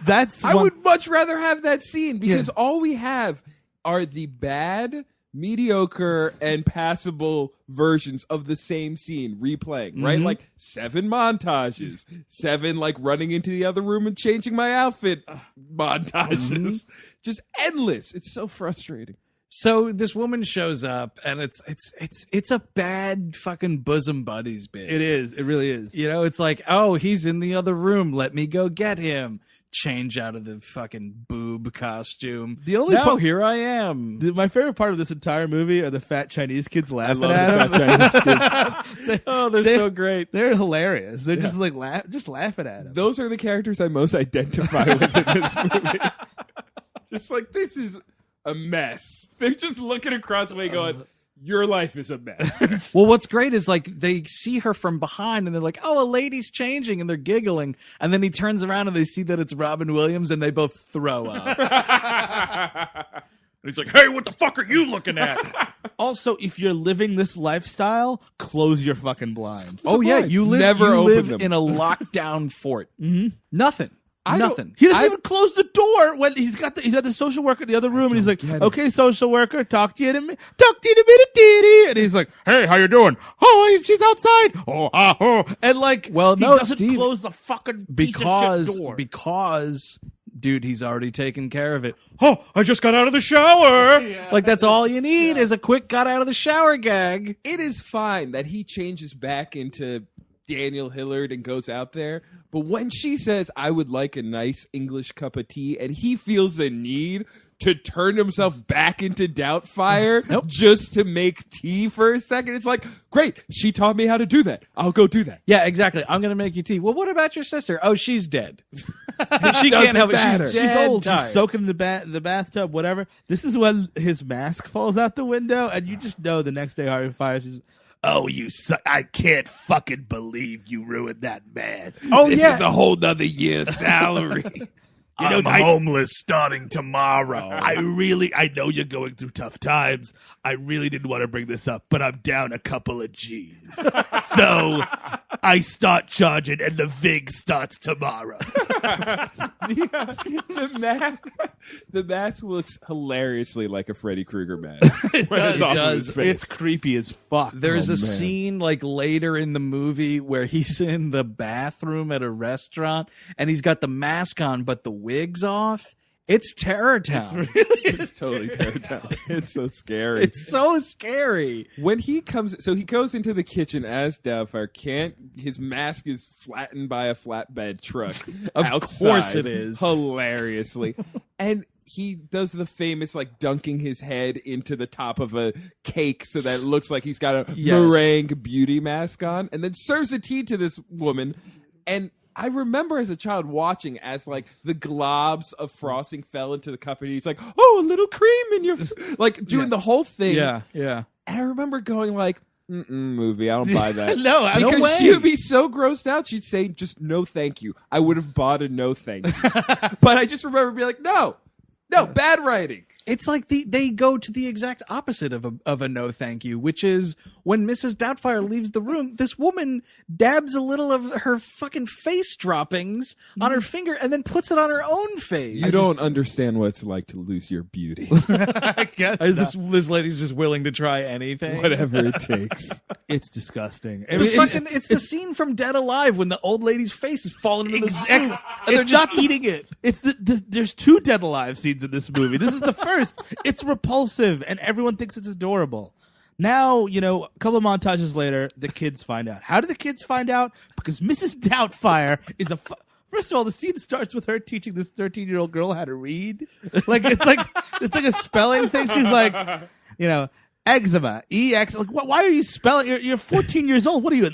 That's I would much rather have that scene because all we have are the bad, mediocre, and passable versions of the same scene replaying, right? Like 7 montages, 7 like running into the other room and changing my outfit montages. Just endless. It's so frustrating. So this woman shows up, and it's a bad fucking bosom buddies bit. It is. It really is. It's like, oh, he's in the other room. Let me go get him. Change out of the fucking boob costume. Here I am. My favorite part of this entire movie are the fat Chinese kids laughing at him. They're so great. They're hilarious. They're just like laughing at him. Those are the characters I most identify with in this movie. Just like, this is a mess. They're just looking across the way going, your life is a mess. Well, what's great is like they see her from behind and they're like, oh, a lady's changing, and they're giggling. And then he turns around and they see that it's Robin Williams and they both throw up. And he's like, hey, what the fuck are you looking at? Also, if you're living this lifestyle, close your fucking blinds. Oh, yeah. You live them. in a lockdown fort. Nothing. Nothing. He doesn't even close the door when he's got the social worker in the other room, and he's like, "Okay, social worker, talk to you in a minute, and he's like, "Hey, how you doing? Oh, she's outside. Oh, and like, well, he no, doesn't Steve, close the fucking piece of shit door because. Dude, he's already taken care of it. Oh, I just got out of the shower. Like, that's all you need is a quick got out of the shower gag. It is fine that he changes back into Daniel Hillard and goes out there. But when she says, I would like a nice English cup of tea, and he feels the need to turn himself back into Doubtfire just to make tea for a second, it's like, great, she taught me how to do that. I'll go do that. Yeah, exactly. I'm going to make you tea. Well, what about your sister? Oh, she's dead. She can't help it. She's old. She's soaking in the bathtub, whatever. This is when his mask falls out the window, and you just know the next day Harvey Fierstein. Oh, I can't fucking believe you ruined that mask. Oh, this is a whole nother year's salary. I'm homeless starting tomorrow. I know you're going through tough times. I really didn't want to bring this up, but I'm down a couple of G's. So I start charging and the VIG starts tomorrow. The mask looks hilariously like a Freddy Krueger mask. It does. It's creepy as fuck. There's a scene like later in the movie where he's in the bathroom at a restaurant and he's got the mask on, but the wig's off. It's Terror Town. It's totally Terror Town. It's so scary. It's so scary. When he he goes into the kitchen as Doubtfire. His mask is flattened by a flatbed truck. Of outside, course it is. Hilariously. And he does the famous, like, dunking his head into the top of a cake so that it looks like he's got a meringue beauty mask on, and then serves a tea to this woman. And I remember as a child watching as, like, the globs of frosting fell into the cup, and he's like, oh, a little cream in your... like, doing the whole thing. Yeah. And I remember going, like, movie, I don't buy that. No because way. she would be so grossed out, she'd say, just no thank you. I would have bought a no thank you. But I just remember being like, no, bad writing. It's like they go to the exact opposite of a no thank you, which is when Mrs. Doubtfire leaves the room, this woman dabs a little of her fucking face droppings on her finger and then puts it on her own face. You don't understand what it's like to lose your beauty. I guess This lady's just willing to try anything. Whatever it takes. it's disgusting. It's the scene from Dead Alive when the old lady's face is falling into the soup and they're It's just not eating it. It's there's 2 Dead Alive scenes in this movie. This is the first. It's repulsive, and everyone thinks it's adorable. Now, a couple of montages later, the kids find out. How do the kids find out? Because Mrs. Doubtfire is First of all, the scene starts with her teaching this 13-year-old girl how to read. It's like a spelling thing. She's like, eczema, EX. Like, why are you spelling? You're 14 years old. What are you?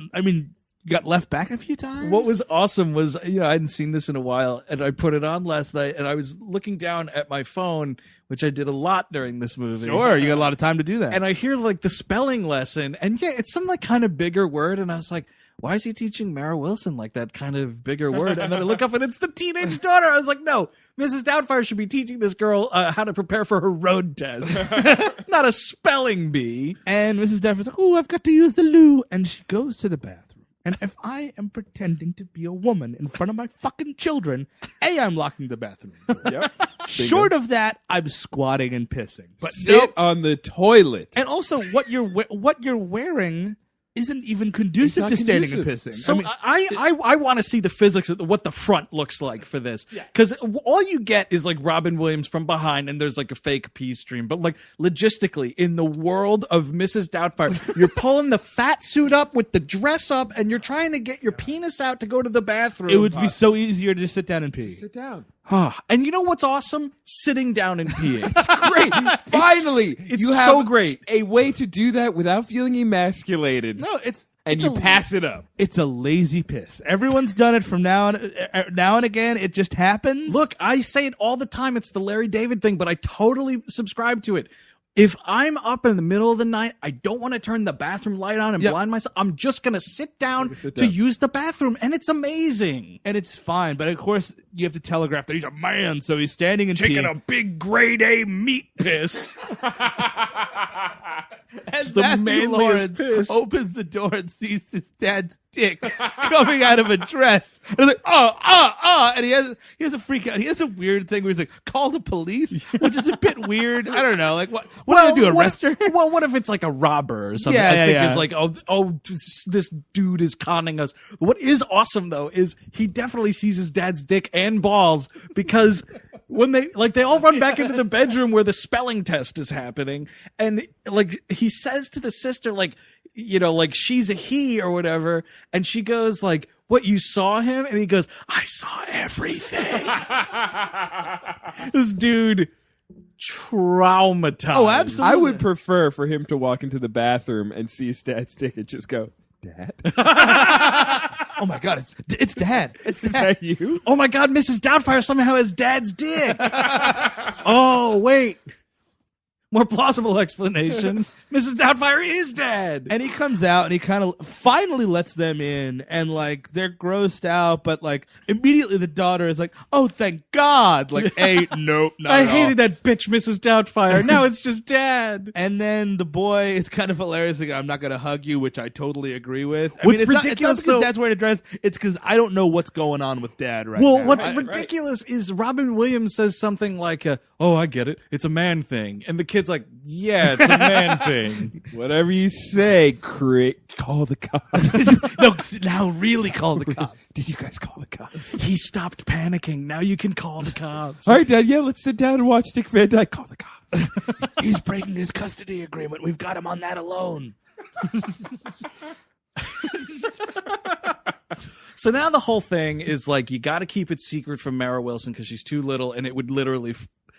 You got left back a few times? What was awesome was, I hadn't seen this in a while, and I put it on last night, and I was looking down at my phone, which I did a lot during this movie. Sure, you got a lot of time to do that. And I hear, like, the spelling lesson, and it's some, like, kind of bigger word, and I was like, why is he teaching Mara Wilson, like, that kind of bigger word? And then I look up, and it's the teenage daughter. I was like, no, Mrs. Doubtfire should be teaching this girl how to prepare for her road test, not a spelling bee. And Mrs. Doubtfire's like, oh, I've got to use the loo. And she goes to the bathroom. And if I am pretending to be a woman in front of my fucking children, I'm locking the bathroom door. Yep. Short of that, I'm squatting and pissing. But Sit on the toilet. And also, what you're wearing isn't even conducive to standing and pissing. So I want to see the physics of what the front looks like for this, because all you get is like Robin Williams from behind, and there's like a fake pee stream. But like logistically, in the world of Mrs. Doubtfire, you're pulling the fat suit up with the dress up, and you're trying to get your penis out to go to the bathroom. It would be so easier to just sit down and pee. Sit down. And you know what's awesome? Sitting down and peeing. It's great. Finally, it's you have so great. A way to do that without feeling emasculated. No, you pass it up. It's a lazy piss. Everyone's done it from now and again. It just happens. Look, I say it all the time. It's the Larry David thing, but I totally subscribe to it. If I'm up in the middle of the night, I don't want to turn the bathroom light on and blind myself. I'm just going to sit down to use the bathroom, and it's amazing. And it's fine, but of course, you have to telegraph that he's a man, so he's standing and taking peeing. a big grade A meat piss. As the Matthew manliest Lawrence piss. opens the door and sees his dad's dick coming out of a dress. And he's like, and he has a freak out. He has a weird thing where he's like, call the police, which is a bit weird. I don't know. Like, what do they do, arrest her? Well, what if it's like a robber or something? I think it's like, this dude is conning us. What is awesome, though, is he definitely sees his dad's dick and balls, because when they all run back into the bedroom where the spelling test is happening, and like he says to the sister, like, like she's a he or whatever, and she goes like, what, you saw him? And he goes, I saw everything. This dude traumatized. Oh, absolutely. I would prefer for him to walk into the bathroom and see his dad's dick and just go, Dad? Oh my God, it's Dad. It's Dad. Is that you? Oh my God, Mrs. Doubtfire somehow has dad's dick. Oh, wait. more plausible explanation. Mrs. Doubtfire is dead. And he comes out and he kind of finally lets them in, and like they're grossed out, but like immediately the daughter is like, "Oh, thank God!" Like, "Hey, nope, not I at all." hated that bitch, Mrs. Doubtfire. Now it's just Dad. And then the boy is kind of hilarious. Like, "I'm not gonna hug you," which I totally agree with. I What's mean, it's ridiculous, not because though- Dad's wearing a dress. It's because I don't know what's going on with Dad right Well, now. what's Right? ridiculous is Robin Williams says something like, "Oh, I get it. It's a man thing," and the kid's like, "Yeah, it's a man thing." Whatever you say, call the cops. No, now really call the cops. Did you guys call the cops? He stopped panicking. Now you can call the cops. All right, Dad. Yeah, let's sit down and watch Dick Van Dyke. Call the cops. He's breaking his custody agreement. We've got him on that alone. So now the whole thing is like, you got to keep it secret from Mara Wilson because she's too little, and it would literally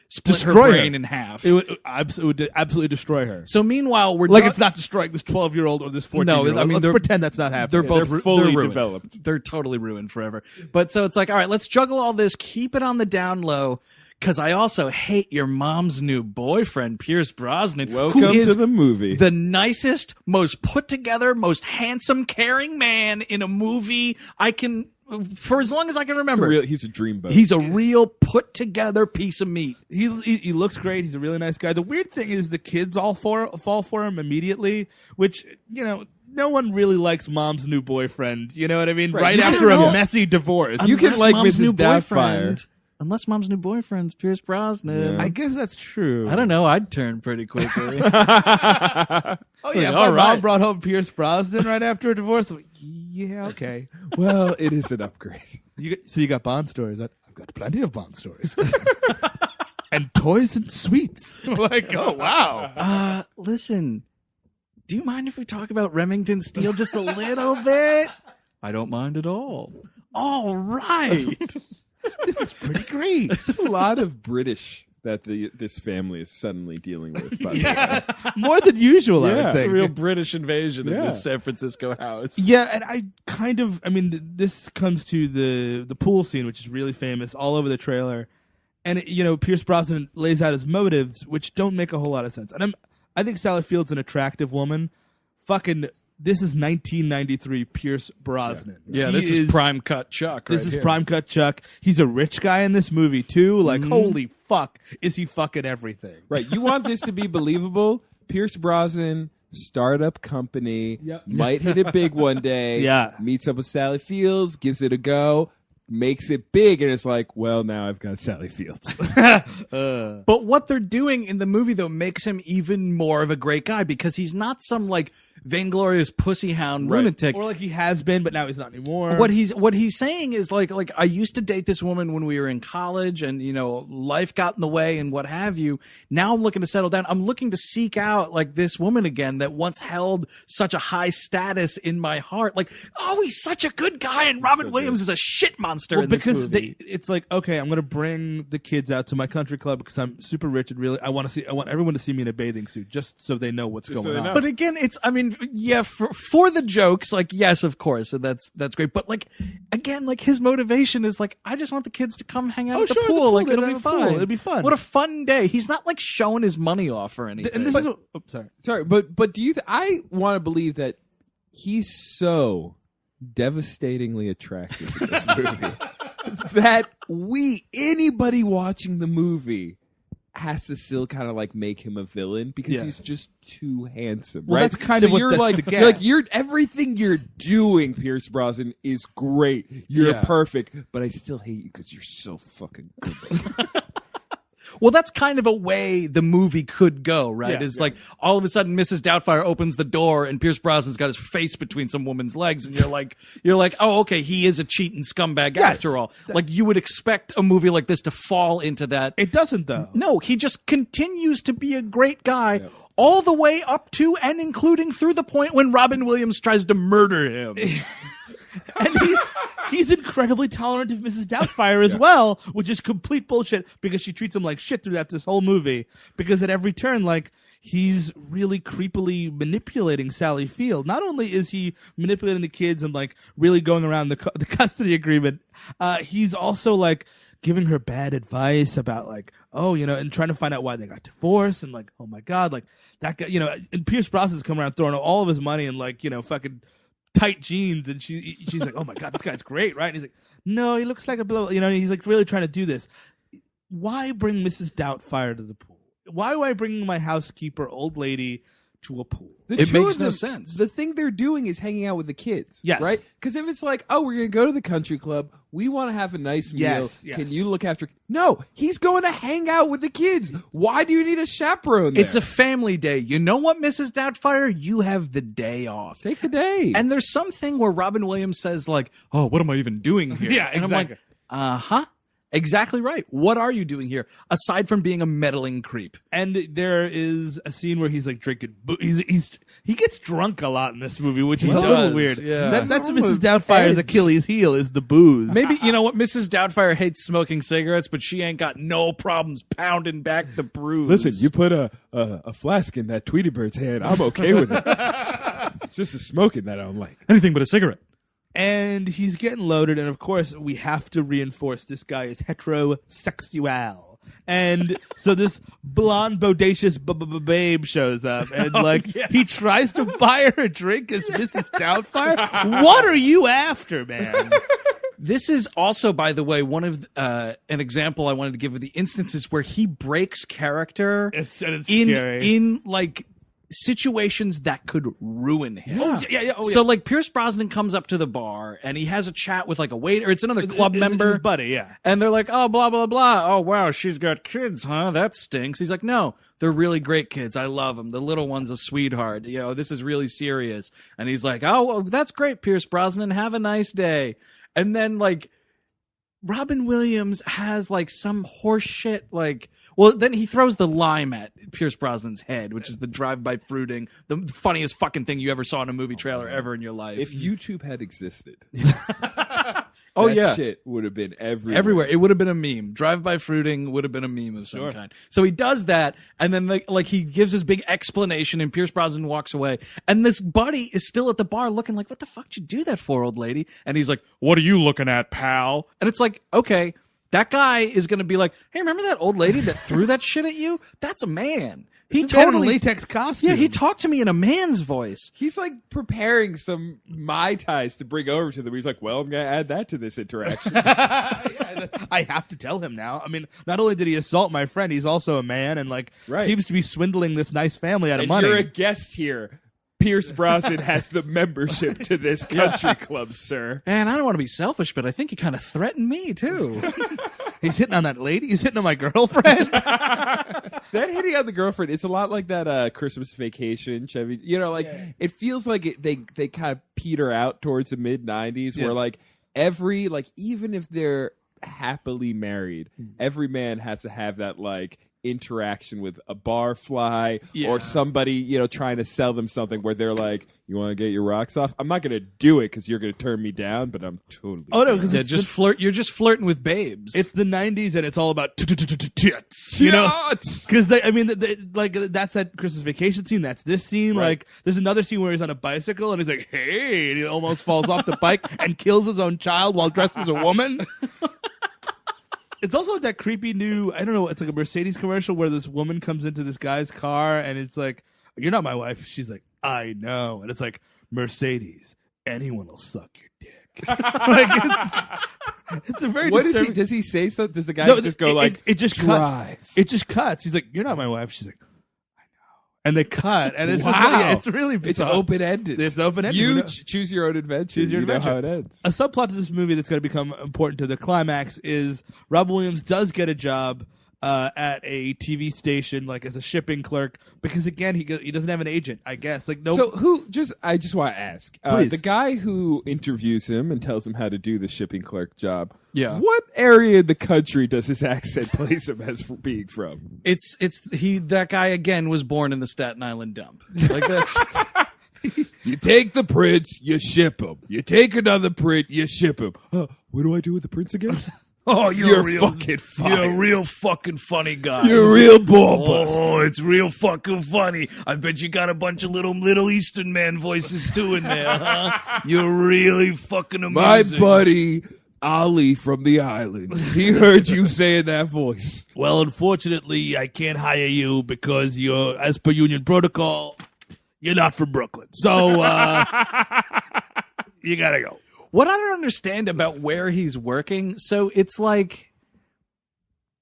split Destroy her her. brain in half. It would absolutely destroy her. So meanwhile, we're Like, ju- it's not destroying this 12-year-old or this 14-year-old. No, I mean, let's they're- pretend that's not happening. They're both They're fully ruined. developed. They're totally ruined forever. But so it's like, all right, let's juggle all this, keep it on the down low, because I also hate your mom's new boyfriend, Pierce Brosnan, Welcome who is to the movie. the nicest, most put together, most handsome, caring man in a movie I can, for as long as I can remember. He's a dreamboat. He's a real put together piece of meat. He looks great. He's a really nice guy. The weird thing is the kids all fall for him immediately, which, you know, no one really likes mom's new boyfriend. You know what I mean? Right You after don't a know. messy divorce. You can Unless like mom's Mrs. new Doubtfire. boyfriend. Unless mom's new boyfriend's Pierce Brosnan. I guess that's true. I don't know. I'd turn pretty quickly. Oh yeah, All my mom right. brought home Pierce Brosnan right after a divorce. I'm like, yeah, okay. Well, it is an upgrade. So you got Bond stories. I've got plenty of Bond stories. And toys and sweets. Like, oh wow. Listen, do you mind if we talk about Remington Steele just a little bit? I don't mind at all. All right. This is pretty great. There's a lot of British that this family is suddenly dealing with. By the way. More than usual, I Yeah. would It's a think. real British invasion of Yeah. this San Francisco house. Yeah, and I mean, this comes to the pool scene, which is really famous all over the trailer. And, Pierce Brosnan lays out his motives, which don't make a whole lot of sense. And I think Sally Field's an attractive woman. This is 1993 Pierce Brosnan. Yeah, He this is prime cut Chuck. This right is here. prime cut Chuck. He's a rich guy in this movie, too. Like, holy fuck, is he fucking everything? Right. You want this to be believable? Pierce Brosnan, startup company, Yep. might hit it big one day. Yeah. Meets up with Sally Fields, gives it a go, makes it big, and it's like, well, now I've got Sally Fields. But what they're doing in the movie, though, makes him even more of a great guy because he's not some, like, vainglorious pussy hound lunatic. Or like he has been, but now he's not anymore. What he's saying is like I used to date this woman when we were in college, and life got in the way and what have you. Now I'm looking to settle down. I'm looking to seek out like this woman again that once held such a high status in my heart. Like, oh, he's such a good guy, and Robin Williams is a shit monster in this because movie. it's like, okay, I'm gonna bring the kids out to my country club because I'm super rich and really I want everyone to see me in a bathing suit just so they know what's so going they on. know. But again, for the jokes, like, yes, of course, and that's great. But like, again, like his motivation is like, I just want the kids to come hang out at the sure, pool. Like, they'd it'll be have a pool. fun. It'll be fun. What a fun day. He's not like showing his money off or anything. And this is sorry. Sorry, but do you? I want to believe that he's so devastatingly attractive in this movie that anybody watching the movie has to still kind of like make him a villain because Yeah. he's just too handsome. Well, right? that's kind of what you're that's like, the you're like gag. you're everything you're doing, Pierce Brosnan, is great. You're Yeah. perfect, but I still hate you because you're so fucking good. Well, that's kind of a way the movie could go, right? Yeah, Is like all of a sudden Mrs. Doubtfire opens the door and Pierce Brosnan's got his face between some woman's legs, and you're like, oh, okay, he is a cheating scumbag after all. Like you would expect a movie like this to fall into that. It doesn't though. No, he just continues to be a great guy all the way up to and including through the point when Robin Williams tries to murder him. And he's incredibly tolerant of Mrs. Doubtfire as well, which is complete bullshit because she treats him like shit throughout this whole movie. Because at every turn, like, he's really creepily manipulating Sally Field. Not only is he manipulating the kids and like really going around the custody agreement, he's also like giving her bad advice about like, oh, you know, and trying to find out why they got divorced and like, oh my God, like that guy, you know, and Pierce Brosnan's coming around throwing all of his money in like, you know, fucking tight jeans, and she's like, oh my God, this guy's great, right? And he's like, no, he looks like a blow, you know, and he's like really trying to do this. Why bring Mrs. Doubtfire to the pool? Why do I bring my housekeeper, old lady, to a pool? It makes no sense. The thing they're doing is hanging out with the kids. Yes. Right? Because if it's like, oh, we're going to go to the country club. We want to have a nice meal. Yes. Can you look after... No, he's going to hang out with the kids. Why do you need a chaperone there? It's a family day. You know what, Mrs. Doubtfire? You have the day off. Take the day. And there's something where Robin Williams says like, oh, what am I even doing here? Yeah, And exactly. I'm like, exactly right. What are you doing here aside from being a meddling creep? And there is a scene where he's like drinking. He gets drunk a lot in this movie, which is He a little does, weird. yeah. That's On Mrs. the Doubtfire's edge. Achilles heel is the booze. Maybe, you know what, Mrs. Doubtfire hates smoking cigarettes, but she ain't got no problems pounding back the brews. Listen, you put a flask in that Tweety Bird's hand. I'm okay with it. It's just the smoking that I don't like. anything but a cigarette. And he's getting loaded, and of course, we have to reinforce this guy is heterosexual. And so this blonde, bodacious babe shows up, and he tries to buy her a drink as Mrs. Doubtfire. What are you after, man? This is also, by the way, one of an example I wanted to give of the instances where he breaks character It's scary. in like situations that could ruin him. Oh, yeah. So like Pierce Brosnan comes up to the bar and he has a chat with like a waiter. It's another club member. His buddy, yeah. And they're like, oh, blah, blah, blah. Oh, wow, she's got kids, huh? That stinks. He's like, no, they're really great kids. I love them. The little one's a sweetheart. You know, this is really serious. And he's like, oh, well, that's great, Pierce Brosnan. Have a nice day. And then like Robin Williams has like some horse shit like... Well, then he throws the lime at Pierce Brosnan's head, which is the drive-by fruiting, the funniest fucking thing you ever saw in a movie trailer ever in your life. If YouTube had existed, oh that yeah, shit would have been everywhere. everywhere. It would have been a meme. Drive-by fruiting would have been a meme of some kind. So he does that, and then like he gives his big explanation, and Pierce Brosnan walks away, and this buddy is still at the bar looking like, "What the fuck did you do that for, old lady?" And he's like, "What are you looking at, pal?" And it's like, okay. That guy is going to be like, hey, remember that old lady that threw that shit at you? That's a man. He It's a man in a totally latex costume. Yeah, he talked to me in a man's voice. He's like preparing some Mai Tais to bring over to them. He's like, well, I'm going to add that to this interaction. I have to tell him now. I mean, not only did he assault my friend, he's also a man and like Right. seems to be swindling this nice family out of And money. you're a guest here. Pierce Brosnan has the membership to this country club, sir. And I don't want to be selfish, but I think he kind of threatened me, too. He's hitting on that lady. He's hitting on my girlfriend. That hitting on the girlfriend, it's a lot like that Christmas Vacation, Chevy. You know, like it feels like they kind of peter out towards the mid 90s where like every, like even if they're happily married, every man has to have that like interaction with a barfly or somebody, you know, trying to sell them something where they're like, you want to get your rocks off? I'm not going to do it because you're going to turn me down, but I'm totally Oh, no, down. because Yeah, just flirt. You're just flirting with babes. it's the 90s and it's all about tits. You know? Because, I mean, like, that's that Christmas Vacation scene. That's this scene. Right. Like, there's another scene where he's on a bicycle and he's like, hey, and he almost falls off the bike and kills his own child while dressed as a woman. It's also like that creepy new, I don't know, it's like a Mercedes commercial where this woman comes into this guy's car and it's like, you're not my wife. She's like, I know. And it's like, Mercedes, anyone will suck your dick. Like, it's a very What is disturbing. he? Does he say something? Does the guy No, just go like, it just drive? cuts. It just cuts. He's like, you're not my wife. She's like, I know. And they cut. And it's just Wow. like, it's really It's bizarre. open-ended. It's open-ended. You You know- choose your own adventure. Choose your you know adventure. how it ends. A subplot to this movie that's going to become important to the climax is Robin Williams does get a job at a TV station, like as a shipping clerk, because again he doesn't have an agent, I guess. Like no. So who? I just want to ask Please. the guy who interviews him and tells him how to do the shipping clerk job. Yeah. What area of the country does his accent place him as for being from? That guy again was born in the Staten Island dump. Like that's You take the prints, you ship them. You take another print, you ship them. What do I do with the prints again? Oh, You're fucking funny. You're a real fucking funny guy. You're a real ball buster. Oh, it's real fucking funny. I bet you got a bunch of little Middle Eastern man voices too in there, huh? You're really fucking My amazing. buddy Ali from the island. He heard you saying that voice. Well, unfortunately, I can't hire you because you're, as per union protocol, you're not from Brooklyn. So, you gotta go. What I don't understand about where he's working, so it's like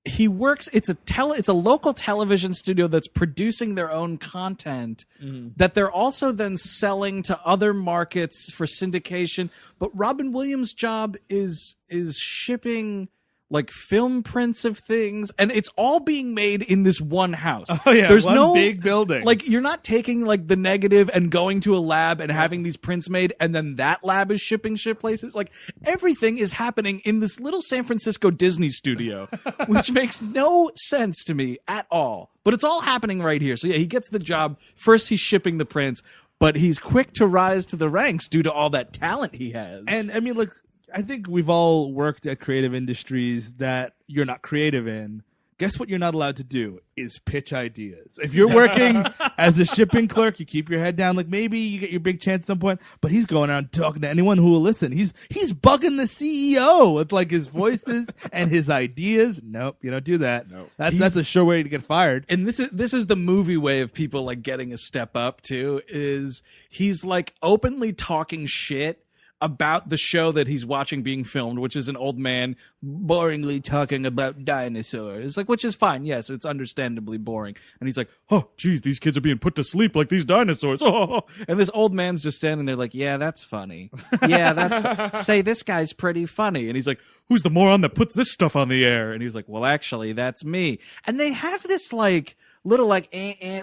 he works. It's a local television studio that's producing their own content that they're also then selling to other markets for syndication. But Robin Williams' job is shipping like film prints of things, and it's all being made in this one house. Oh yeah, there's one no big building. Like, you're not taking like the negative and going to a lab and having these prints made, and then that lab is shipping shit places. Like, everything is happening in this little San Francisco Disney studio, which makes no sense to me at all. But it's all happening right here. So yeah, he gets the job. First, he's shipping the prints, but he's quick to rise to the ranks due to all that talent he has. And I mean, like, I think we've all worked at creative industries that you're not creative in. Guess what you're not allowed to do is pitch ideas. If you're working as a shipping clerk, you keep your head down. Like, maybe you get your big chance at some point, but he's going out talking to anyone who will listen. He's bugging the CEO with like his voices and his ideas. Nope, you don't do that. Nope. That's a sure way to get fired. And this is the movie way of people like getting a step up too, is he's like openly talking shit about the show that he's watching being filmed, which is an old man boringly talking about dinosaurs. Like, which is fine. Yes, it's understandably boring. And he's like, oh, geez, these kids are being put to sleep like these dinosaurs. Oh. And this old man's just standing there like, yeah, that's funny. Yeah, say this guy's pretty funny. And he's like, who's the moron that puts this stuff on the air? And he's like, well, actually, that's me. And they have this like little like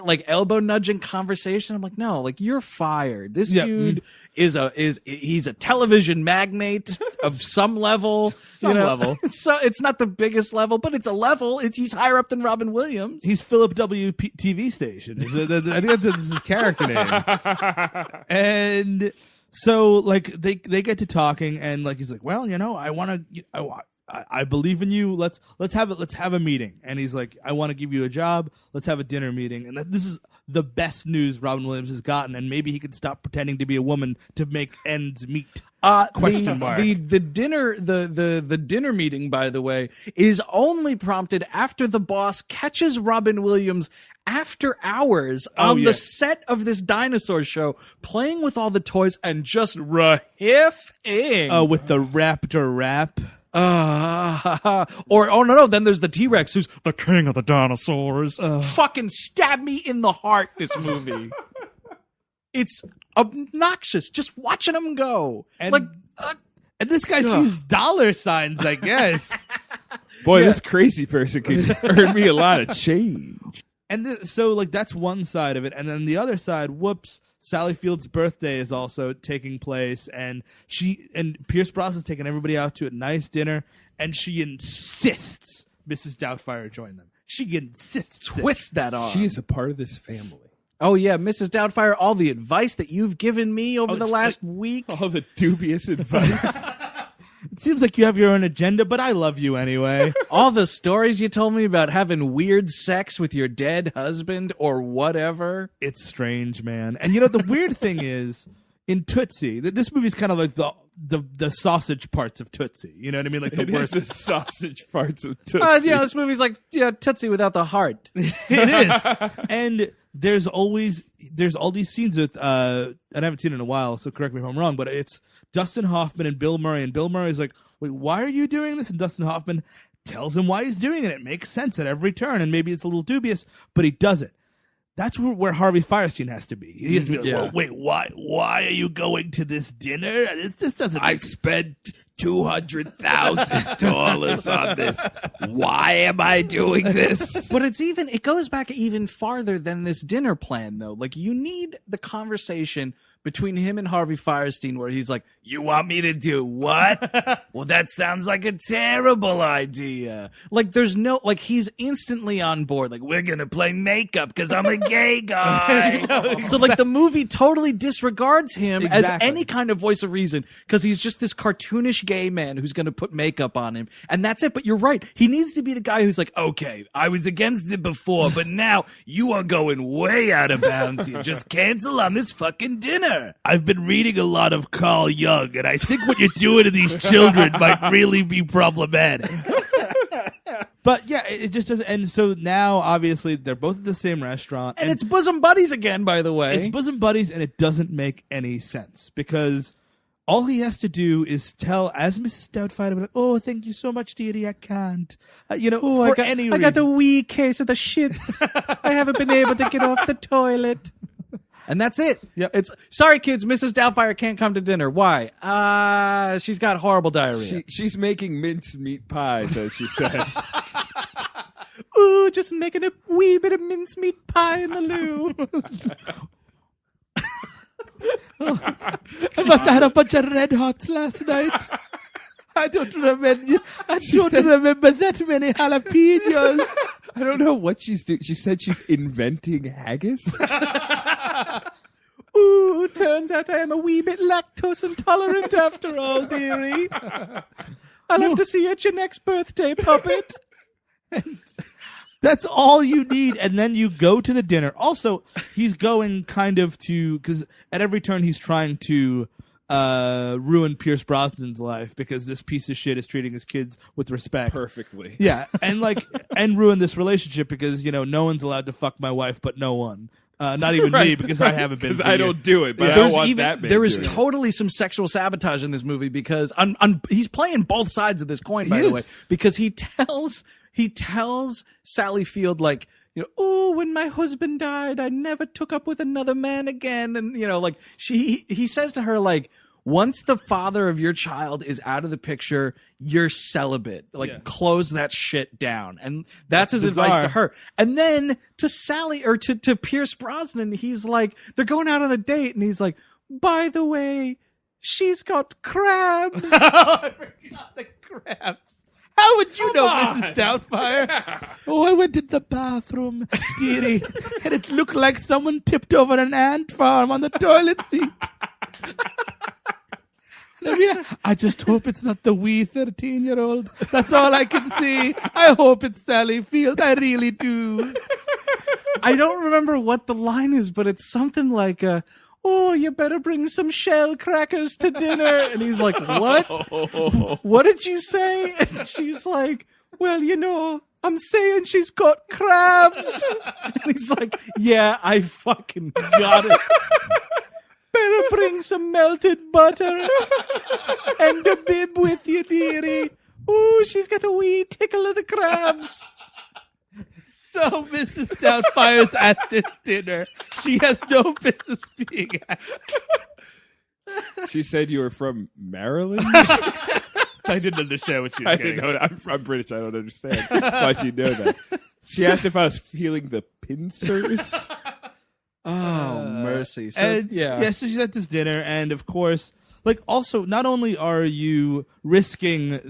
like elbow nudging conversation. I'm like, no, like, you're fired. This dude he's a television magnate of some level. Level. So it's not the biggest level, but it's a level. He's higher up than Robin Williams. He's Philip W. TV station. I think that's his character name. And so, like, they get to talking, and like he's like, well, I believe in you. Let's have a meeting. And he's like, I want to give you a job. Let's have a dinner meeting. And this is the best news Robin Williams has gotten. And maybe he can stop pretending to be a woman to make ends meet. Question mark. The dinner meeting, by the way, is only prompted after the boss catches Robin Williams after hours on the set of this dinosaur show, playing with all the toys and just riffing. With the raptor rap. Then there's the T-Rex, who's the king of the dinosaurs. Fucking stab me in the heart, this movie. It's obnoxious just watching him go. And this guy sees dollar signs, I guess. Boy, this crazy person could earn me a lot of change. And so, like, that's one side of it. And then the other side, whoops, Sally Field's birthday is also taking place. And Pierce Brosnan's taking everybody out to a nice dinner. And she insists Mrs. Doubtfire join them. She insists. Twist that arm. She is a part of this family. Oh, yeah, Mrs. Doubtfire, all the advice that you've given me over the last week. All the dubious advice. It seems like you have your own agenda, but I love you anyway. All the stories you told me about having weird sex with your dead husband or whatever. It's strange, man. And you know, the weird thing is, in Tootsie, this movie's kind of like the sausage parts of Tootsie. You know what I mean? Like the worst. The sausage parts of Tootsie. This movie's like Tootsie without the heart. It is. And there's all these scenes with, and I haven't seen it in a while, so correct me if I'm wrong, but it's Dustin Hoffman and Bill Murray, and Bill Murray's like, wait, why are you doing this? And Dustin Hoffman tells him why he's doing it. It makes sense at every turn, and maybe it's a little dubious, but he does it. That's where Harvey Fierstein has to be. He has to be like, well, wait, why are you going to this dinner? This doesn't. I spent $200,000 on this. Why am I doing this? But it goes back even farther than this dinner plan, though. Like, you need the conversation between him and Harvey Fierstein where he's like, you want me to do what? Well, that sounds like a terrible idea. Like, there's no, like, he's instantly on board. Like, we're going to play makeup because I'm a gay guy. So, like, the movie totally disregards him as any kind of voice of reason because he's just this cartoonish gay man who's going to put makeup on him. And that's it. But you're right. He needs to be the guy who's like, okay, I was against it before, but now you are going way out of bounds here. Just cancel on this fucking dinner. I've been reading a lot of Carl Jung, and I think what you're doing to these children might really be problematic. But yeah, it just doesn't. And so now, obviously, they're both at the same restaurant, and it's bosom buddies again, by the way. It's bosom buddies, and it doesn't make any sense because all he has to do is tell, as Mrs. Doubtfire, like, "Oh, thank you so much, dearie. I can't, for any reason. I got a wee case of the shits. I haven't been able to get off the toilet." And that's it. Yep. It's sorry, kids. Mrs. Doubtfire can't come to dinner. Why? She's got horrible diarrhea. She's making mincemeat pies, as she said. Ooh, just making a wee bit of mincemeat pie in the loo. I must have had a bunch of Red Hots last night. I don't remember that many jalapenos. I don't know what she's doing. She said she's inventing haggis. Ooh, turns out I am a wee bit lactose intolerant after all, dearie. I'll have to see you at your next birthday, puppet. That's all you need. And then you go to the dinner. Also, he's going kind of to, because at every turn he's trying to ruin Pierce Brosnan's life because this piece of shit is treating his kids with respect. Perfectly. Yeah. And and ruin this relationship because, no one's allowed to fuck my wife, but no one. Not even me because I haven't been. Because I don't do it, but I There's don't want that man there is doing it. totally some sexual sabotage in this movie because he's playing both sides of this coin, by the way, because he tells Sally Field, like, oh, when my husband died, I never took up with another man again. And, he says to her, like, once the father of your child is out of the picture, you're celibate. Like, close that shit down. And that's his advice to her. And then to Sally, or to Pierce Brosnan, he's like, they're going out on a date, and he's like, by the way, she's got crabs. Oh, I forgot the crabs. How would you know, Mrs. Doubtfire? Oh, I went to the bathroom, dearie, and it looked like someone tipped over an ant farm on the toilet seat. I just hope it's not the wee 13-year-old. That's all I can see. I hope it's Sally Field. I really do. I don't remember what the line is, but it's something like, oh, you better bring some shell crackers to dinner. And he's like, what? What did you say? And she's like, well, I'm saying she's got crabs. And he's like, yeah, I fucking got it. Better bring some melted butter and a bib with you, dearie. Ooh, she's got a wee tickle of the crabs. So Mrs. Doubtfire's at this dinner. She has no business being at. She said you were from Maryland? I didn't understand what she was saying. I'm British. I don't understand. Why'd you know that? She asked if I was feeling the pincers. Oh, mercy. So, So she's at this dinner, and of course, like, also, not only are you risking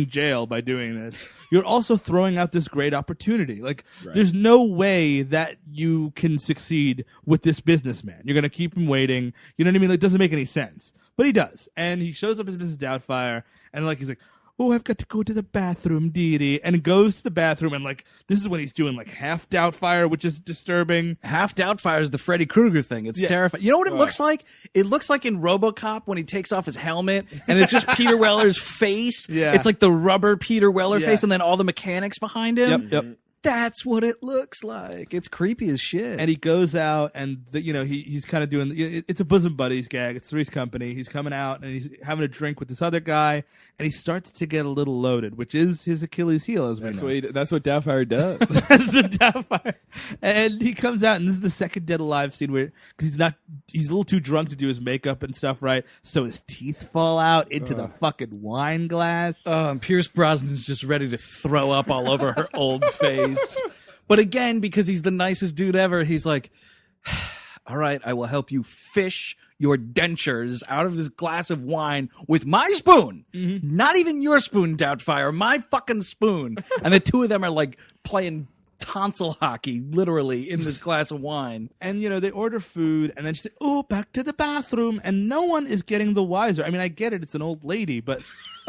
jail by doing this, you're also throwing out this great opportunity. Like, there's no way that you can succeed with this businessman. You're going to keep him waiting. You know what I mean? Like, it doesn't make any sense. But he does. And he shows up as Mrs. Doubtfire, and, like, he's like, oh, I've got to go to the bathroom, dearie. And goes to the bathroom, and, like, this is when he's doing, like, half Doubtfire, which is disturbing. Half Doubtfire is the Freddy Krueger thing. It's terrifying. You know what it looks like? It looks like in RoboCop when he takes off his helmet, and it's just Peter Weller's face. Yeah. It's like the rubber Peter Weller face, and then all the mechanics behind him. Yep. That's what it looks like. It's creepy as shit. And he goes out, and he's kind of doing. It's a bosom buddies gag. It's Three's Company. He's coming out, and he's having a drink with this other guy, and he starts to get a little loaded, which is his Achilles heel. As we know. That's what Doubtfire does. That's a Doubtfire. And he comes out, and this is the second Dead Alive scene where he's a little too drunk to do his makeup and stuff right, so his teeth fall out into the fucking wine glass. And Pierce Brosnan's just ready to throw up all over her old face. But again, because he's the nicest dude ever, he's like, all right, I will help you fish your dentures out of this glass of wine with my spoon. Mm-hmm. Not even your spoon, Doubtfire, my fucking spoon. And the two of them are like playing tonsil hockey, literally, in this glass of wine. And, they order food, and then she said, oh, back to the bathroom. And no one is getting the wiser. I mean, I get it. It's an old lady, but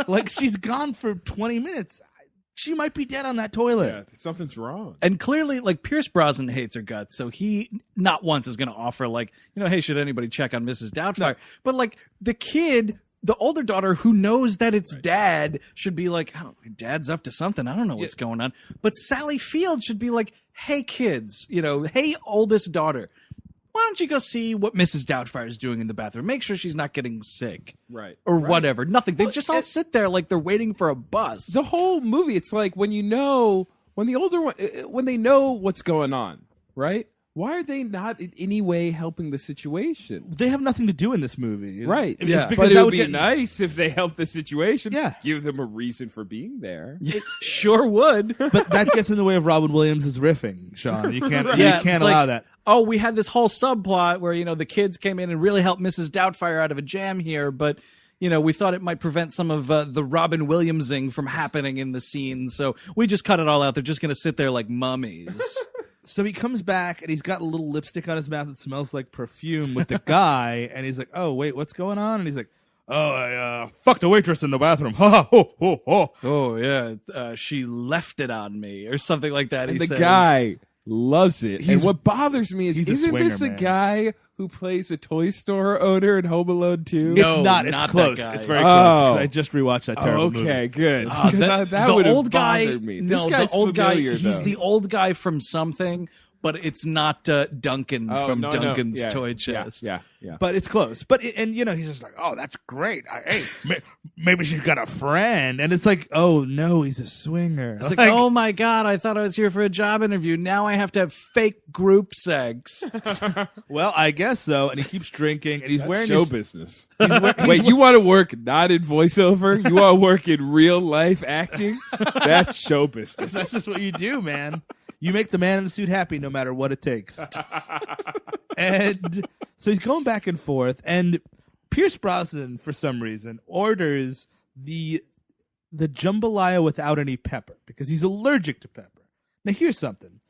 like she's gone for 20 minutes. She might be dead on that toilet. Yeah, something's wrong. And clearly, like, Pierce Brosnan hates her guts, so he not once is going to offer, like, hey, should anybody check on Mrs. Doubtfire? No. But, like, the kid, the older daughter who knows that it's dad should be like, oh, dad's up to something. I don't know what's going on. But Sally Field should be like, hey, kids, hey, oldest daughter, why don't you go see what Mrs. Doubtfire is doing in the bathroom? Make sure she's not getting sick. Right. Or whatever. Nothing. They just all sit there like they're waiting for a bus. The whole movie, it's like when they know what's going on, right? Why are they not in any way helping the situation? They have nothing to do in this movie. Right. Yeah. But it would be nice if they helped the situation. Yeah. Give them a reason for being there. It sure would. But that gets in the way of Robin Williams' riffing, Sean. You can't, you can't allow that. Oh, we had this whole subplot where, the kids came in and really helped Mrs. Doubtfire out of a jam here, but, we thought it might prevent some of the Robin Williamsing from happening in the scene, so we just cut it all out. They're just going to sit there like mummies. So he comes back, and he's got a little lipstick on his mouth that smells like perfume with the guy, and he's like, oh, wait, what's going on? And he's like, oh, I fucked a waitress in the bathroom. Ha ha ho ho ho. Oh, yeah, she left it on me, or something like that, And he the says. guy loves it. And what bothers me is, isn't this a man. guy who plays a toy store owner in Home Alone 2? No, It's not. It's not close. that guy. It's very close. 'Cause Oh. I just rewatched that terrible movie. Okay, good. Because that the would have old guy, bothered me. No, This guy's the old guy, familiar, he's though. the old guy from something, but it's not Duncan from No. Duncan's Yeah, Toy Chest. Yeah. But it's close. But he's just like, oh, that's great. Hey, maybe she's got a friend. And it's like, oh no, he's a swinger. It's like, oh my God, I thought I was here for a job interview. Now I have to have fake group sex. well, I guess so. And he keeps drinking, and he's wearing show his, business. he's Wait, you want to work not in voiceover? You want to work in real life acting? That's show business. This is what you do, man. You make the man in the suit happy no matter what it takes. And so he's going back and forth, and Pierce Brosnan, for some reason, orders the jambalaya without any pepper because he's allergic to pepper. Now, here's something.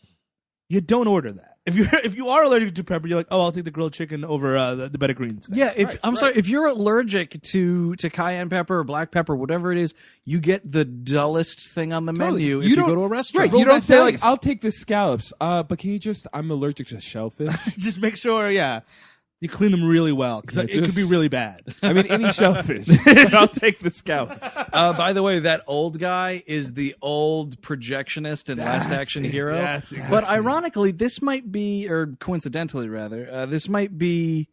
You don't order that. If you are allergic to pepper, you're like, oh, I'll take the grilled chicken over the bed of greens. Yeah, sorry, if you're allergic to cayenne pepper or black pepper, whatever it is, you get the dullest thing on the menu if you go to a restaurant. Right, you don't that's say, nice. like, I'll take the scallops, but can you I'm allergic to shellfish. Just make sure, you clean them really well because it could be really bad. I mean, any shellfish. But I'll take the scallops. By the way, that old guy is the old projectionist in Last Action Hero. But ironically, this might be, or coincidentally rather, this movie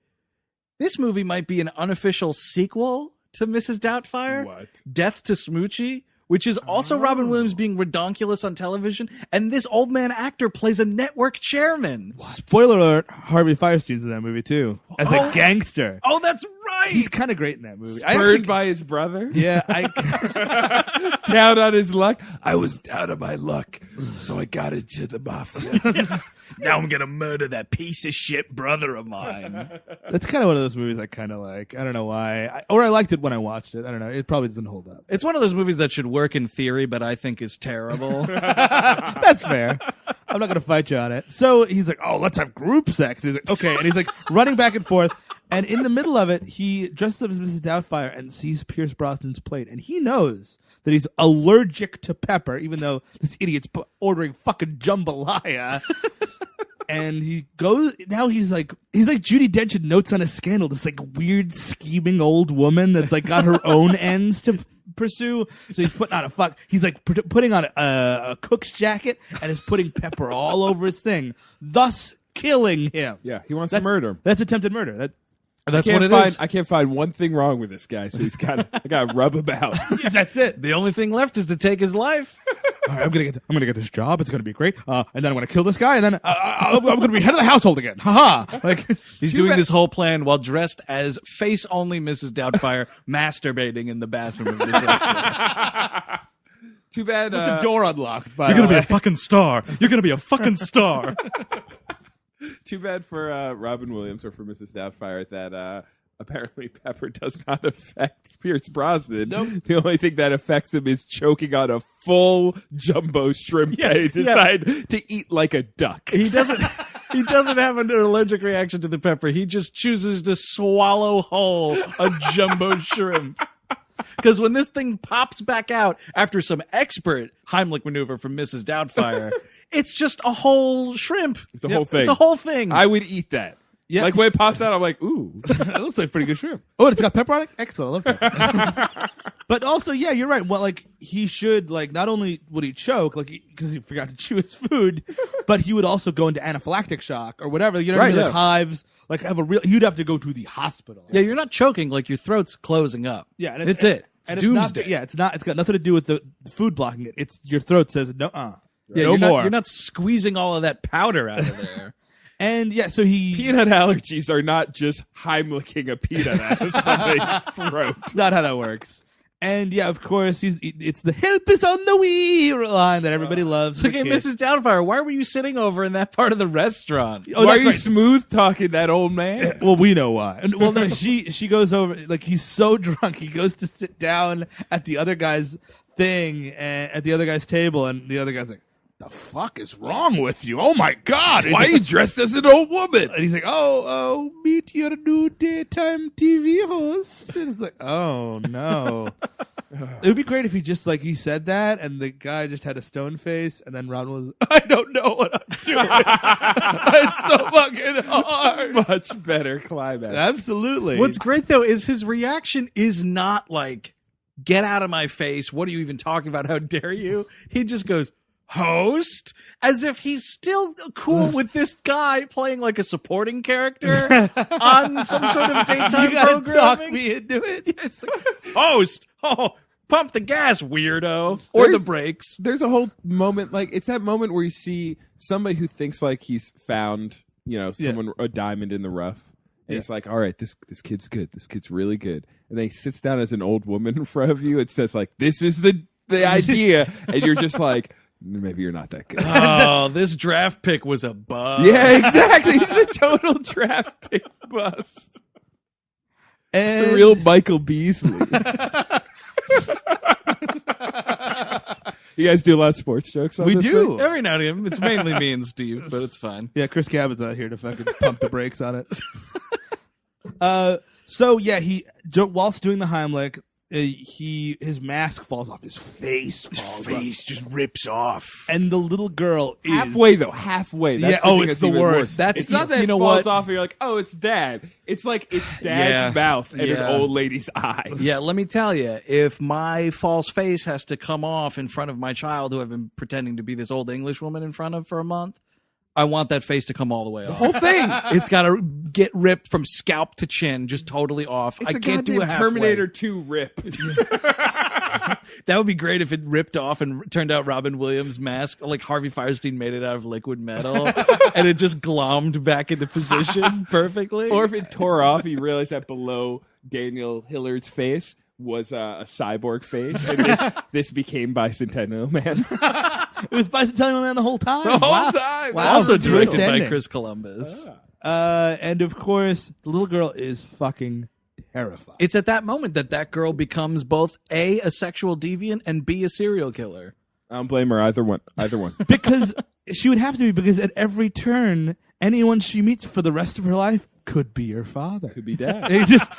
might be an unofficial sequel to Mrs. Doubtfire. What? Death to Smoochie, which is also Robin Williams being redonkulous on television, and this old man actor plays a network chairman. Spoiler alert, Harvey Fierstein's in that movie too, as a gangster. Oh, that's right! He's kind of great in that movie. Spurred by his brother? Yeah, Down on his luck? I was down on my luck, so I got into the mafia. Now I'm gonna murder that piece of shit brother of mine. that's kind of one of those movies I kind of like. I don't know why, or I liked it when I watched it. I don't know. It probably doesn't hold up. It's one of those movies that should work in theory, but I think is terrible. That's fair. I'm not going to fight you on it. So he's like, oh, let's have group sex. He's like, okay. And he's like running back and forth. And in the middle of it, he dresses up as Mrs. Doubtfire and sees Pierce Brosnan's plate. And he knows that he's allergic to pepper, even though this idiot's ordering fucking jambalaya. And he goes, now he's like Judi Dench in Notes on a Scandal, this like weird scheming old woman that's like got her own ends to pursue. So he's putting on he's like putting on a cook's jacket and is putting pepper all over his thing, thus killing him. Yeah, he wants to murder him. That's attempted murder. That's what it is. I can't find one thing wrong with this guy, so I got to rub about. Yeah, that's it. The only thing left is to take his life. All right, I'm gonna get this job. It's gonna be great. And then I'm gonna kill this guy, and then I'm gonna be head of the household again. Ha! Like He's doing this whole plan while dressed as face-only Mrs. Doubtfire, masturbating in the bathroom of this restaurant. Too bad. with the door unlocked. You're gonna be a fucking star. You're gonna be a fucking star. Too bad for Robin Williams or for Mrs. Doubtfire that apparently pepper does not affect Pierce Brosnan. Nope. The only thing that affects him is choking on a full jumbo shrimp that he decided to eat like a duck. He doesn't have an allergic reaction to the pepper. He just chooses to swallow whole a jumbo shrimp. Because when this thing pops back out after some expert Heimlich maneuver from Mrs. Doubtfire, it's just a whole shrimp. It's a whole thing. It's a whole thing. I would eat that. Yeah. Like when it pops out, I'm like, ooh. That looks like pretty good shrimp. Oh, and it's got pepper on it? Excellent. I love that. But also, yeah, you're right. Well, like, he should, like, not only would he choke, like, because he forgot to chew his food, but he would also go into anaphylactic shock or whatever. You know what I mean? Right, Like, yeah. hives, like, he'd have to go to the hospital. Yeah, you're not choking, like your throat's closing up. Yeah. And It's it. It's and doomsday. It's got nothing to do with the food blocking it. It's your throat says, no, Yeah, no you're more. You're not squeezing all of that powder out of there. And yeah, so he. Peanut allergies are not just Heimliching a peanut out of somebody's throat. That's not how that works. And yeah, of course, it's the help is on the way line that everybody loves. Okay, Mrs. Doubtfire, why were you sitting over in that part of the restaurant? Oh, Why are that's you right. smooth talking that old man? Well, we know why. And, well, no, she goes over, like, he's so drunk, he goes to sit down at the other guy's thing, at the other guy's table, and the other guy's like, the fuck is wrong with you? Oh my God. Why are you dressed as an old woman? And he's like, oh, meet your new daytime TV host. And it's like, oh no. It would be great if he just, like, he said that, and the guy just had a stone face, and then Ron was, I don't know what I'm doing. It's so fucking hard. Much better climax. Absolutely. What's great, though, is his reaction is not like, get out of my face. What are you even talking about? How dare you? He just goes, host, as if he's still cool with this guy playing like a supporting character on some sort of daytime you gotta programming. talk me into it? It's like, host, pump the gas, weirdo, or the brakes. There's a whole moment, like, it's that moment where you see somebody who thinks like he's found, someone, a diamond in the rough. And he's like, all right, this kid's good. This kid's really good. And then he sits down as an old woman in front of you and says, like, this is the idea. And you're just like, maybe you're not that good. Oh, this draft pick was a bust. Yeah, exactly. He's a total draft pick bust. And It's a real Michael Beasley. You guys do a lot of sports jokes on we this do. thing? Every now and then, it's mainly me and Steve, but it's fine. Yeah, Chris Cabot's not here to fucking pump the brakes on it. So yeah, whilst doing the Heimlich, his mask falls off. His face falls off. just rips off. And the little girl is Halfway. That's Yeah, the thing it's that's the even worst. worse. That's It's not that you it know falls what? off and you're like, oh, it's dad. It's like it's dad's Yeah. mouth and an Yeah. old lady's eyes. Yeah, let me tell you, if my false face has to come off in front of my child who I've been pretending to be this old English woman in front of for a month, I want that face to come all the way off. Whole thing. It's got to get ripped from scalp to chin, just totally off. It's I a can't do a goddamn halfway. Terminator 2 rip. That would be great if it ripped off and turned out Robin Williams' mask, like Harvey Fierstein made it out of liquid metal, and it just glommed back into position perfectly. Or if it tore off, you realize that below Daniel Hillard's face was a cyborg face, and this became Bicentennial Man. it was Bicentennial Man the whole time. The whole Wow. time. Wow. also twist directed by ending. Chris Columbus. And of course, the little girl is fucking terrified. It's at that moment that girl becomes both a sexual deviant and B, a serial killer. I don't blame her. Either one. Because she would have to be, because at every turn, anyone she meets for the rest of her life could be her father. Could be dad. It's just,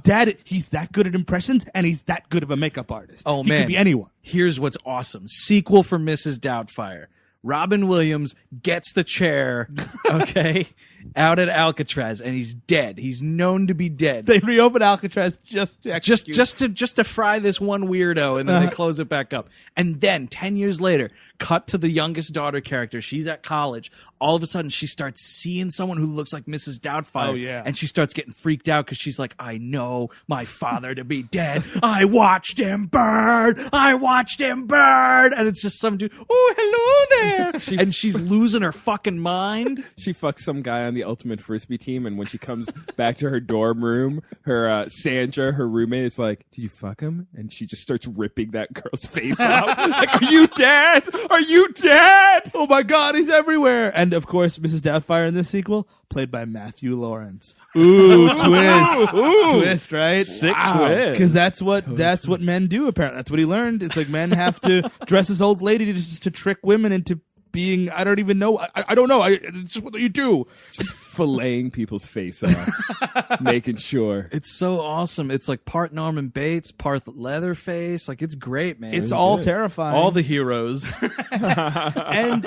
dad, he's that good at impressions, and he's that good of a makeup artist. Oh, he man. could be anyone. Here's what's awesome. Sequel for Mrs. Doubtfire. Robin Williams gets the chair, okay, out at Alcatraz, and he's dead. He's known to be dead. They reopen Alcatraz just to execute. just to fry this one weirdo, and then they close it back up. And then 10 years later, cut to the youngest daughter character. She's at college. All of a sudden, she starts seeing someone who looks like Mrs. Doubtfire. Oh, yeah. And she starts getting freaked out because she's like, I know my father to be dead. I watched him burn. I watched him burn. And it's just some dude. Oh, hello there. And she's losing her fucking mind. She fucks some guy on the ultimate frisbee team, and when she comes back to her dorm room, her Sandra, her roommate, is like, "Did you fuck him?" And she just starts ripping that girl's face off. Like, "Are you dead? Are you dead? Oh my God, he's everywhere!" And of course, Mrs. Doubtfire in this sequel, played by Matthew Lawrence. Ooh, twist, twist, right? Sick twist. Because that's what men do. Apparently, that's what he learned. It's like men have to dress as old lady to trick women into being. I don't even know. I don't know. It's just what you do. Just filleting people's face off, making sure. It's so awesome. It's like part Norman Bates, part Leatherface. Like, it's great, man. It's all terrifying. All the heroes. And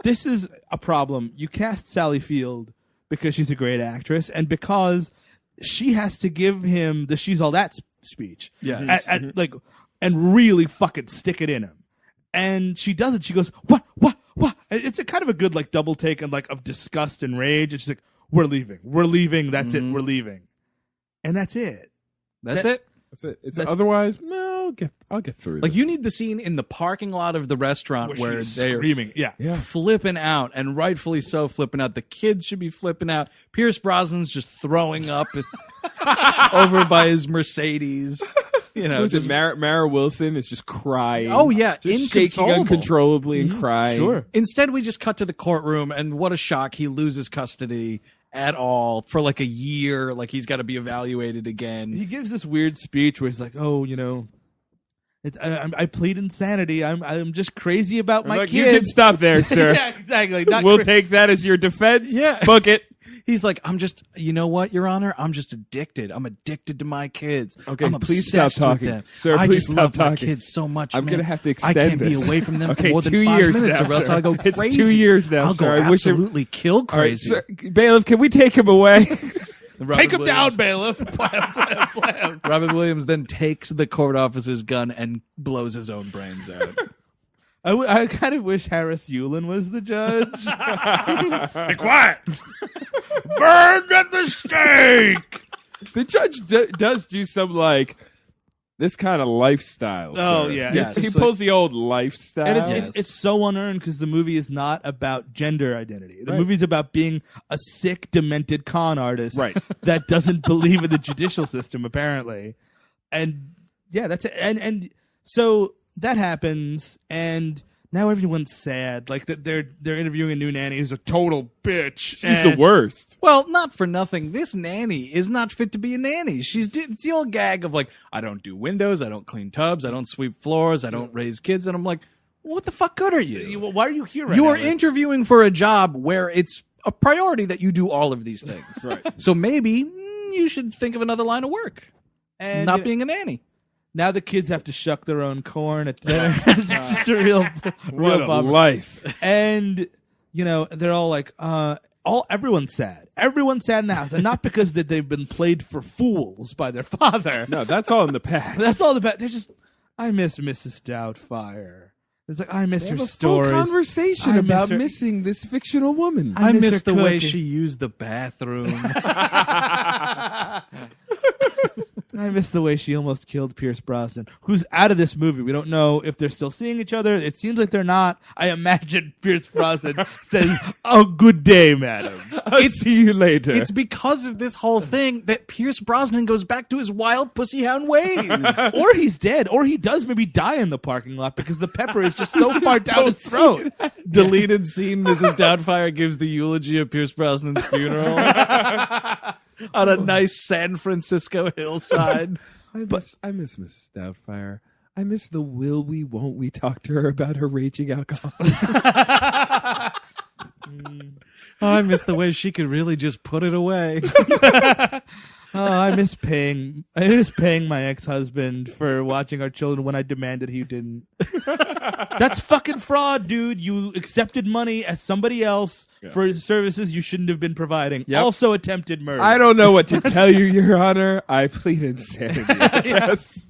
this is a problem. You cast Sally Field because she's a great actress, and because she has to give him the "she's all that" speech. Yes. And really fucking stick it in him. And she does it. She goes, "What? It's a kind of a good like double take and like of disgust and rage. And she's like, we're leaving. That's it. We're leaving. And that's it. That's it. It's otherwise, no, I'll get through. Like, this. you need the scene in the parking lot of the restaurant where she's they're screaming. Yeah. flipping out, and rightfully so flipping out. The kids should be flipping out. Pierce Brosnan's just throwing up over by his Mercedes. You know, just Mara Wilson is just crying. Oh, yeah, just shaking inconsolable. uncontrollably and crying. Sure. Instead, we just cut to the courtroom, and what a shock. He loses custody at all for like a year. Like, he's got to be evaluated again. He gives this weird speech where he's like, "Oh, I plead insanity. I'm just crazy about my Like, kids." you can stop there, sir. Yeah, exactly. We'll take that as your defense. Yeah. Book it. He's like, you know what, Your Honor? I'm just addicted. I'm addicted to my kids. Okay, I'm please stop obsessed with talking. them. Sir, I please just stop love my talking. kids so much, I'm man. gonna have to I extend can't be this. away from them Okay, for more than 2 5 years minutes, now, or else sir. I'll go It's crazy. 2 years now, I'll sir. go I wish it- absolutely kill All right, crazy. sir, bailiff, can we take him away? Take him down, bailiff. Blam. Robin Williams then takes the court officer's gun and blows his own brains out. I kind of wish Harris Yulin was the judge. Be quiet. Burned at the stake. The judge does do some like this kind of lifestyle. Oh, sir. yeah. Yes. He pulls the old lifestyle. And Yes. it's so unearned because the movie is not about gender identity. The Right. movie's about being a sick, demented con artist Right. that doesn't believe in the judicial system, apparently. And yeah, that's it. And so that happens, and now everyone's sad. Like they're interviewing a new nanny who's a total bitch. She's the worst. Well, not for nothing. This nanny is not fit to be a nanny. It's the old gag of like, I don't do windows, I don't clean tubs, I don't sweep floors, I don't raise kids. And I'm like, what the fuck good are you? Why are you here right You now? are interviewing for a job where it's a priority that you do all of these things. Right. So maybe you should think of another line of work. And Not being a nanny. now the kids have to shuck their own corn at dinner. It's just a real What a bummer. life. And they're all like, everyone's sad. Everyone's sad in the house, and not because that they've been played for fools by their father. No, that's all in the past. That's all about. They're just, I miss Mrs. Doubtfire. It's like, I miss They her have a full stories. conversation I miss about her- missing this fictional woman. I I miss miss her the way cooking. she used the bathroom. I miss the way she almost killed Pierce Brosnan, who's out of this movie. We don't know if they're still seeing each other. It seems like they're not. I imagine Pierce Brosnan says, "Oh, good day, madam." I'll see you later. It's because of this whole thing that Pierce Brosnan goes back to his wild pussyhound ways. Or he's dead, or he does maybe die in the parking lot because the pepper is just so far down his throat. Deleted scene, Mrs. Doubtfire gives the eulogy of Pierce Brosnan's funeral on a nice San Francisco hillside. I miss Mrs. Doubtfire. I miss the will we, won't we talk to her about her raging alcohol. I miss the way she could really just put it away. Oh, I miss paying my ex-husband for watching our children when I demanded he didn't. That's fucking fraud, dude. You accepted money as somebody else for services you shouldn't have been providing. Yep. Also attempted murder. I don't know what to tell you, Your Honor. I plead insanity. Yes.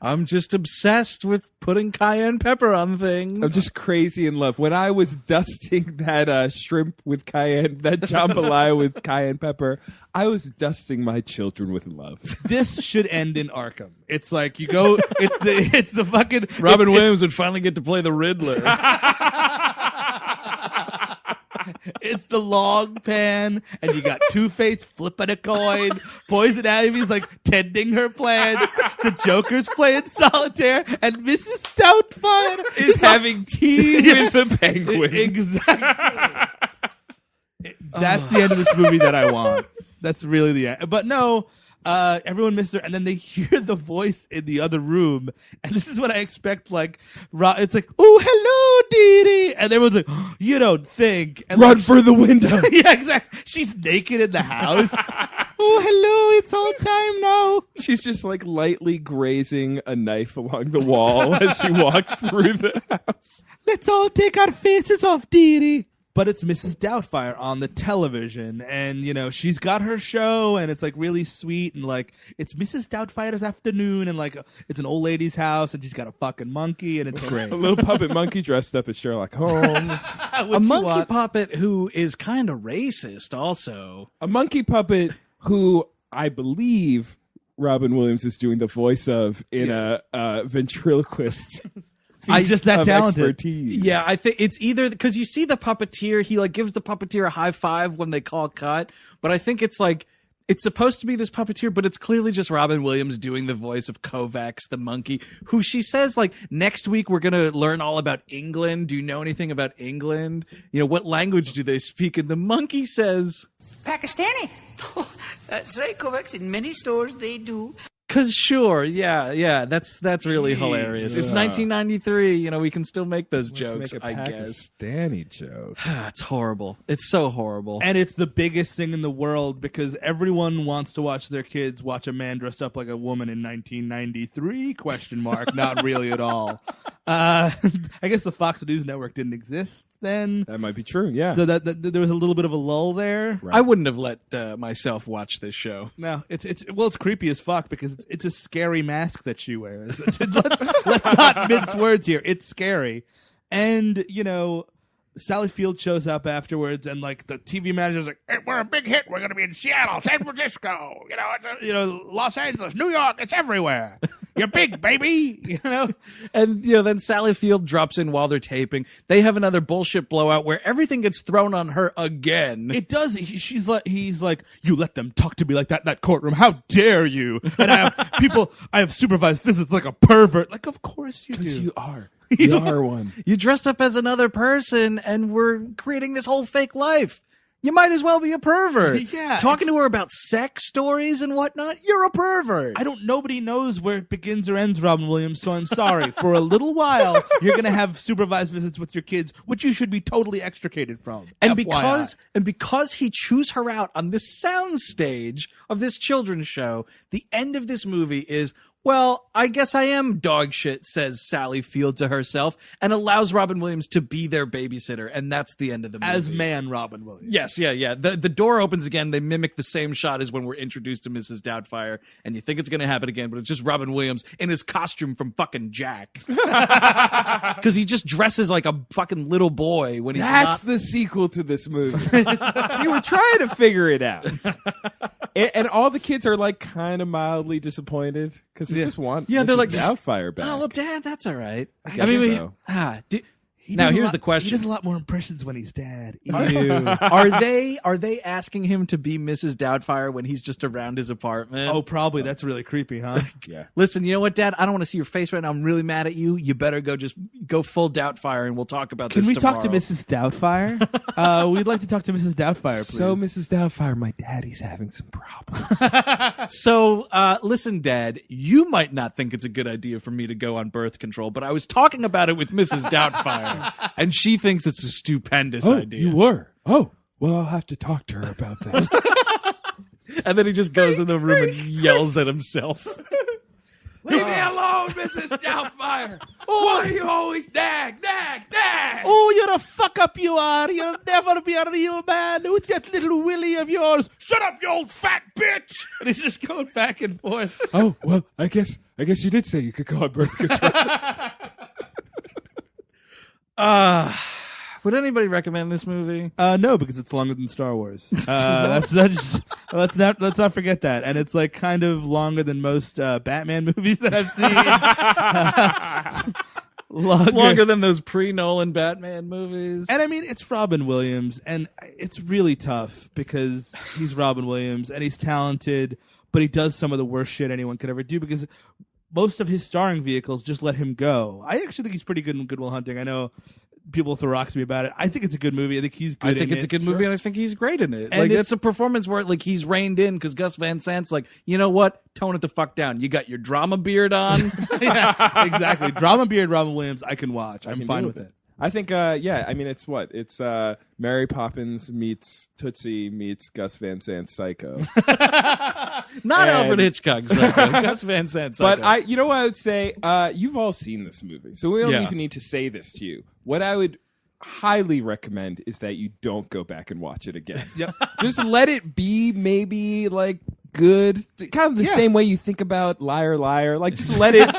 I'm just obsessed with putting cayenne pepper on things. I'm just crazy in love. When I was dusting that shrimp with cayenne, that jambalaya with cayenne pepper, I was dusting my children with love. This should end in Arkham. It's like you go. It's the fucking Robin Williams would finally get to play the Riddler. It's the log pan, and you got Two-Face flipping a coin. Poison Ivy's like tending her plants. The Joker's playing solitaire, and Mrs. Doubtfire Is having tea with the penguin. Exactly. That's the end of this movie that I want. That's really the end. But no, everyone missed her, and then they hear the voice in the other room, and this is what I expect. Like, it's like, "Oh, hello, Dee Dee," and everyone's like, oh, "You don't think?" And Run like, for the window. yeah, exactly. She's naked in the house. Oh, hello, it's all time now. She's just like lightly grazing a knife along the wall as she walks through the house. Let's all take our faces off, Dee Dee. But it's Mrs. Doubtfire on the television, and you know she's got her show, and it's like really sweet, and like it's Mrs. Doubtfire's afternoon, and like it's an old lady's house, and she's got a fucking monkey, and it's great. A little puppet monkey dressed up as Sherlock Holmes. A monkey puppet who is kind of racist also. A monkey puppet who I believe Robin Williams is doing the voice of in a ventriloquist. I just that of talented. expertise. Yeah, I think it's either because you see the puppeteer, he like gives the puppeteer a high five when they call cut, but I think it's like it's supposed to be this puppeteer, but it's clearly just Robin Williams doing the voice of Kovacs the monkey, who she says like next week we're gonna learn all about England. Do you know anything about England? You know, what language do they speak? And the monkey says Pakistani. Oh, that's right, Kovacs. In many stores they do. Cause sure, yeah, that's really hilarious. It's 1993, you know, we can still make those jokes, Make a I guess. Pakistani joke. It's horrible. It's so horrible. And it's the biggest thing in the world because everyone wants to watch their kids watch a man dressed up like a woman in 1993? Question mark. Not really at all. I guess the Fox News Network didn't exist then. That might be true, yeah. So that there was a little bit of a lull there. Right. I wouldn't have let myself watch this show. No, it's creepy as fuck because it's a scary mask that she wears. let's not mince words here. It's scary, and you know, Sally Field shows up afterwards, and like the TV manager's like, "Hey, we're a big hit. We're going to be in Seattle, San Francisco, Los Angeles, New York. It's everywhere. You're big, baby." You know, And you know, then Sally Field drops in while they're taping. They have another bullshit blowout where everything gets thrown on her again. it does. He's like, "You let them talk to me like that in that courtroom? How dare you?" And I have supervised visits like a pervert. Like, of course you do. You are. You are one. You dressed up as another person, and we're creating this whole fake life. You might as well be a pervert. Yeah, Talking to her about sex stories and whatnot, you're a pervert. Nobody knows where it begins or ends, Robin Williams, so I'm sorry. For a little while, you're going to have supervised visits with your kids, which you should be totally extricated from. And FYI. because he chews her out on this sound stage of this children's show, the end of this movie is, well, I guess I am dog shit, says Sally Field to herself, and allows Robin Williams to be their babysitter, and that's the end of the movie. As man Robin Williams. Yes, yeah. The door opens again. They mimic the same shot as when we're introduced to Mrs. Doubtfire, and you think it's going to happen again, but it's just Robin Williams in his costume from fucking Jack. Because he just dresses like a fucking little boy when he's That's not. the sequel to this movie. See, we're trying to figure it out. And all the kids are like kind of mildly disappointed because they just want Yeah, they're Mrs. like, Doubtfire back. Oh, well, Dad, that's all right. guess so. Now here's the question. He does a lot more impressions when he's dad. Are they asking him to be Mrs. Doubtfire when he's just around his apartment? Oh, probably. That's really creepy, huh? Yeah. Listen, you know what, Dad? I don't want to see your face right now. I'm really mad at you. You better go full Doubtfire, and we'll talk about Can this we tomorrow. talk to Mrs. Doubtfire? We'd like to talk to Mrs. Doubtfire, please. So, Mrs. Doubtfire, my daddy's having some problems. So, listen, Dad, you might not think it's a good idea for me to go on birth control, but I was talking about it with Mrs. Doubtfire, and she thinks it's a stupendous idea. You were? Oh, well, I'll have to talk to her about that. And then he just goes in the room and yells at himself. Leave me alone, Mrs. Doubtfire. Why do you always nag? Oh, you're a fuck up, you are. You'll never be a real man with that little willy of yours. Shut up, you old fat bitch. And he's just going back and forth. Oh, well, I guess you did say you could call it birth control. Would anybody recommend this movie? No, because it's longer than Star Wars. Let's not forget that. And it's like kind of longer than most Batman movies that I've seen. Longer than those pre-Nolan Batman movies. And I mean, it's Robin Williams, and it's really tough because he's Robin Williams and he's talented, but he does some of the worst shit anyone could ever do because most of his starring vehicles just let him go. I actually think he's pretty good in Good Will Hunting. I know people throw rocks at me about it. I think it's a good movie. I think he's good in it. I think it's a good movie, and I think he's great in it. And Like, it's a performance where like he's reined in because Gus Van Sant's like, you know what? Tone it the fuck down. You got your drama beard on. Yeah, exactly. Drama beard Robin Williams, I can watch. I'm fine with it. I think, yeah, I mean, it's what? It's Mary Poppins meets Tootsie meets Gus Van Sant Psycho. Not Alfred Hitchcock Psycho. Gus Van Sant Psycho. But you know what I would say? You've all seen this movie, so we don't even need to say this to you. What I would highly recommend is that you don't go back and watch it again. Yep. Just let it be maybe like good, kind of the same way you think about Liar Liar. Like just let it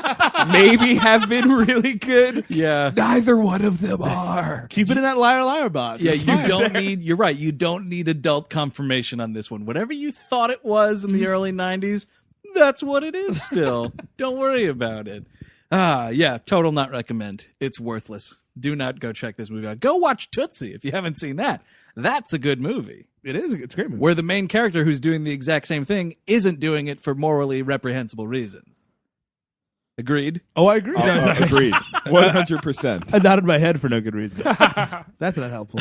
maybe have been really good. Yeah. Neither one of them are. Keep it in that Liar Liar box. Yeah, It's you fine. don't need. You're right. You don't need adult confirmation on this one. Whatever you thought it was in the early '90s, that's what it is still. Don't worry about it. Yeah, total not recommend. It's worthless. Do not go check this movie out. Go watch Tootsie if you haven't seen that. That's a good movie. It is. It's a great movie. Where the main character who's doing the exact same thing isn't doing it for morally reprehensible reasons. Agreed? Oh, I agree. Agreed. 100%. I nodded my head for no good reason. That's not helpful.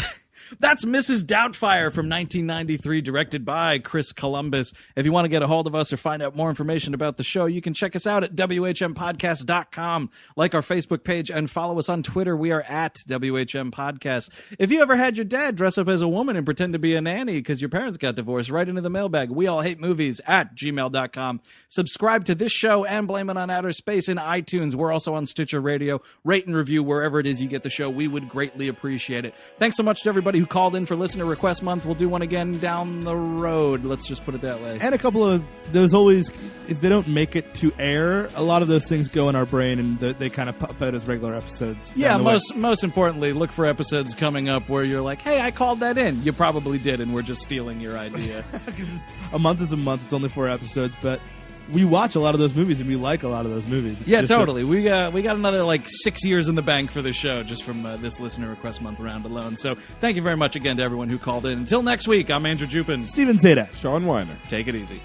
That's Mrs. Doubtfire from 1993, directed by Chris Columbus. If you want to get a hold of us or find out more information about the show, you can check us out at WHMPodcast.com. Like our Facebook page and follow us on Twitter. We are at WHM Podcast. If you ever had your dad dress up as a woman and pretend to be a nanny because your parents got divorced, write into the mailbag. We all hate movies at gmail.com. Subscribe to this show and Blame It on Outer Space in iTunes. We're also on Stitcher Radio. Rate and review wherever it is you get the show. We would greatly appreciate it. Thanks so much to everybody who called in for Listener Request Month. We'll do one again down the road. Let's just put it that way. And a couple of, there's always, if they don't make it to air, a lot of those things go in our brain and they kind of pop out as regular episodes. Yeah, most importantly, look for episodes coming up where you're like, hey, I called that in. You probably did, and we're just stealing your idea. A month is a month. It's only 4 episodes, but we watch a lot of those movies and we like a lot of those movies. It's Yeah, just totally. We got another like 6 years in the bank for the show just from this Listener Request Month round alone. So thank you very much again to everyone who called in. Until next week, I'm Andrew Jupin. Steven Zadak. Sean Weiner. Take it easy.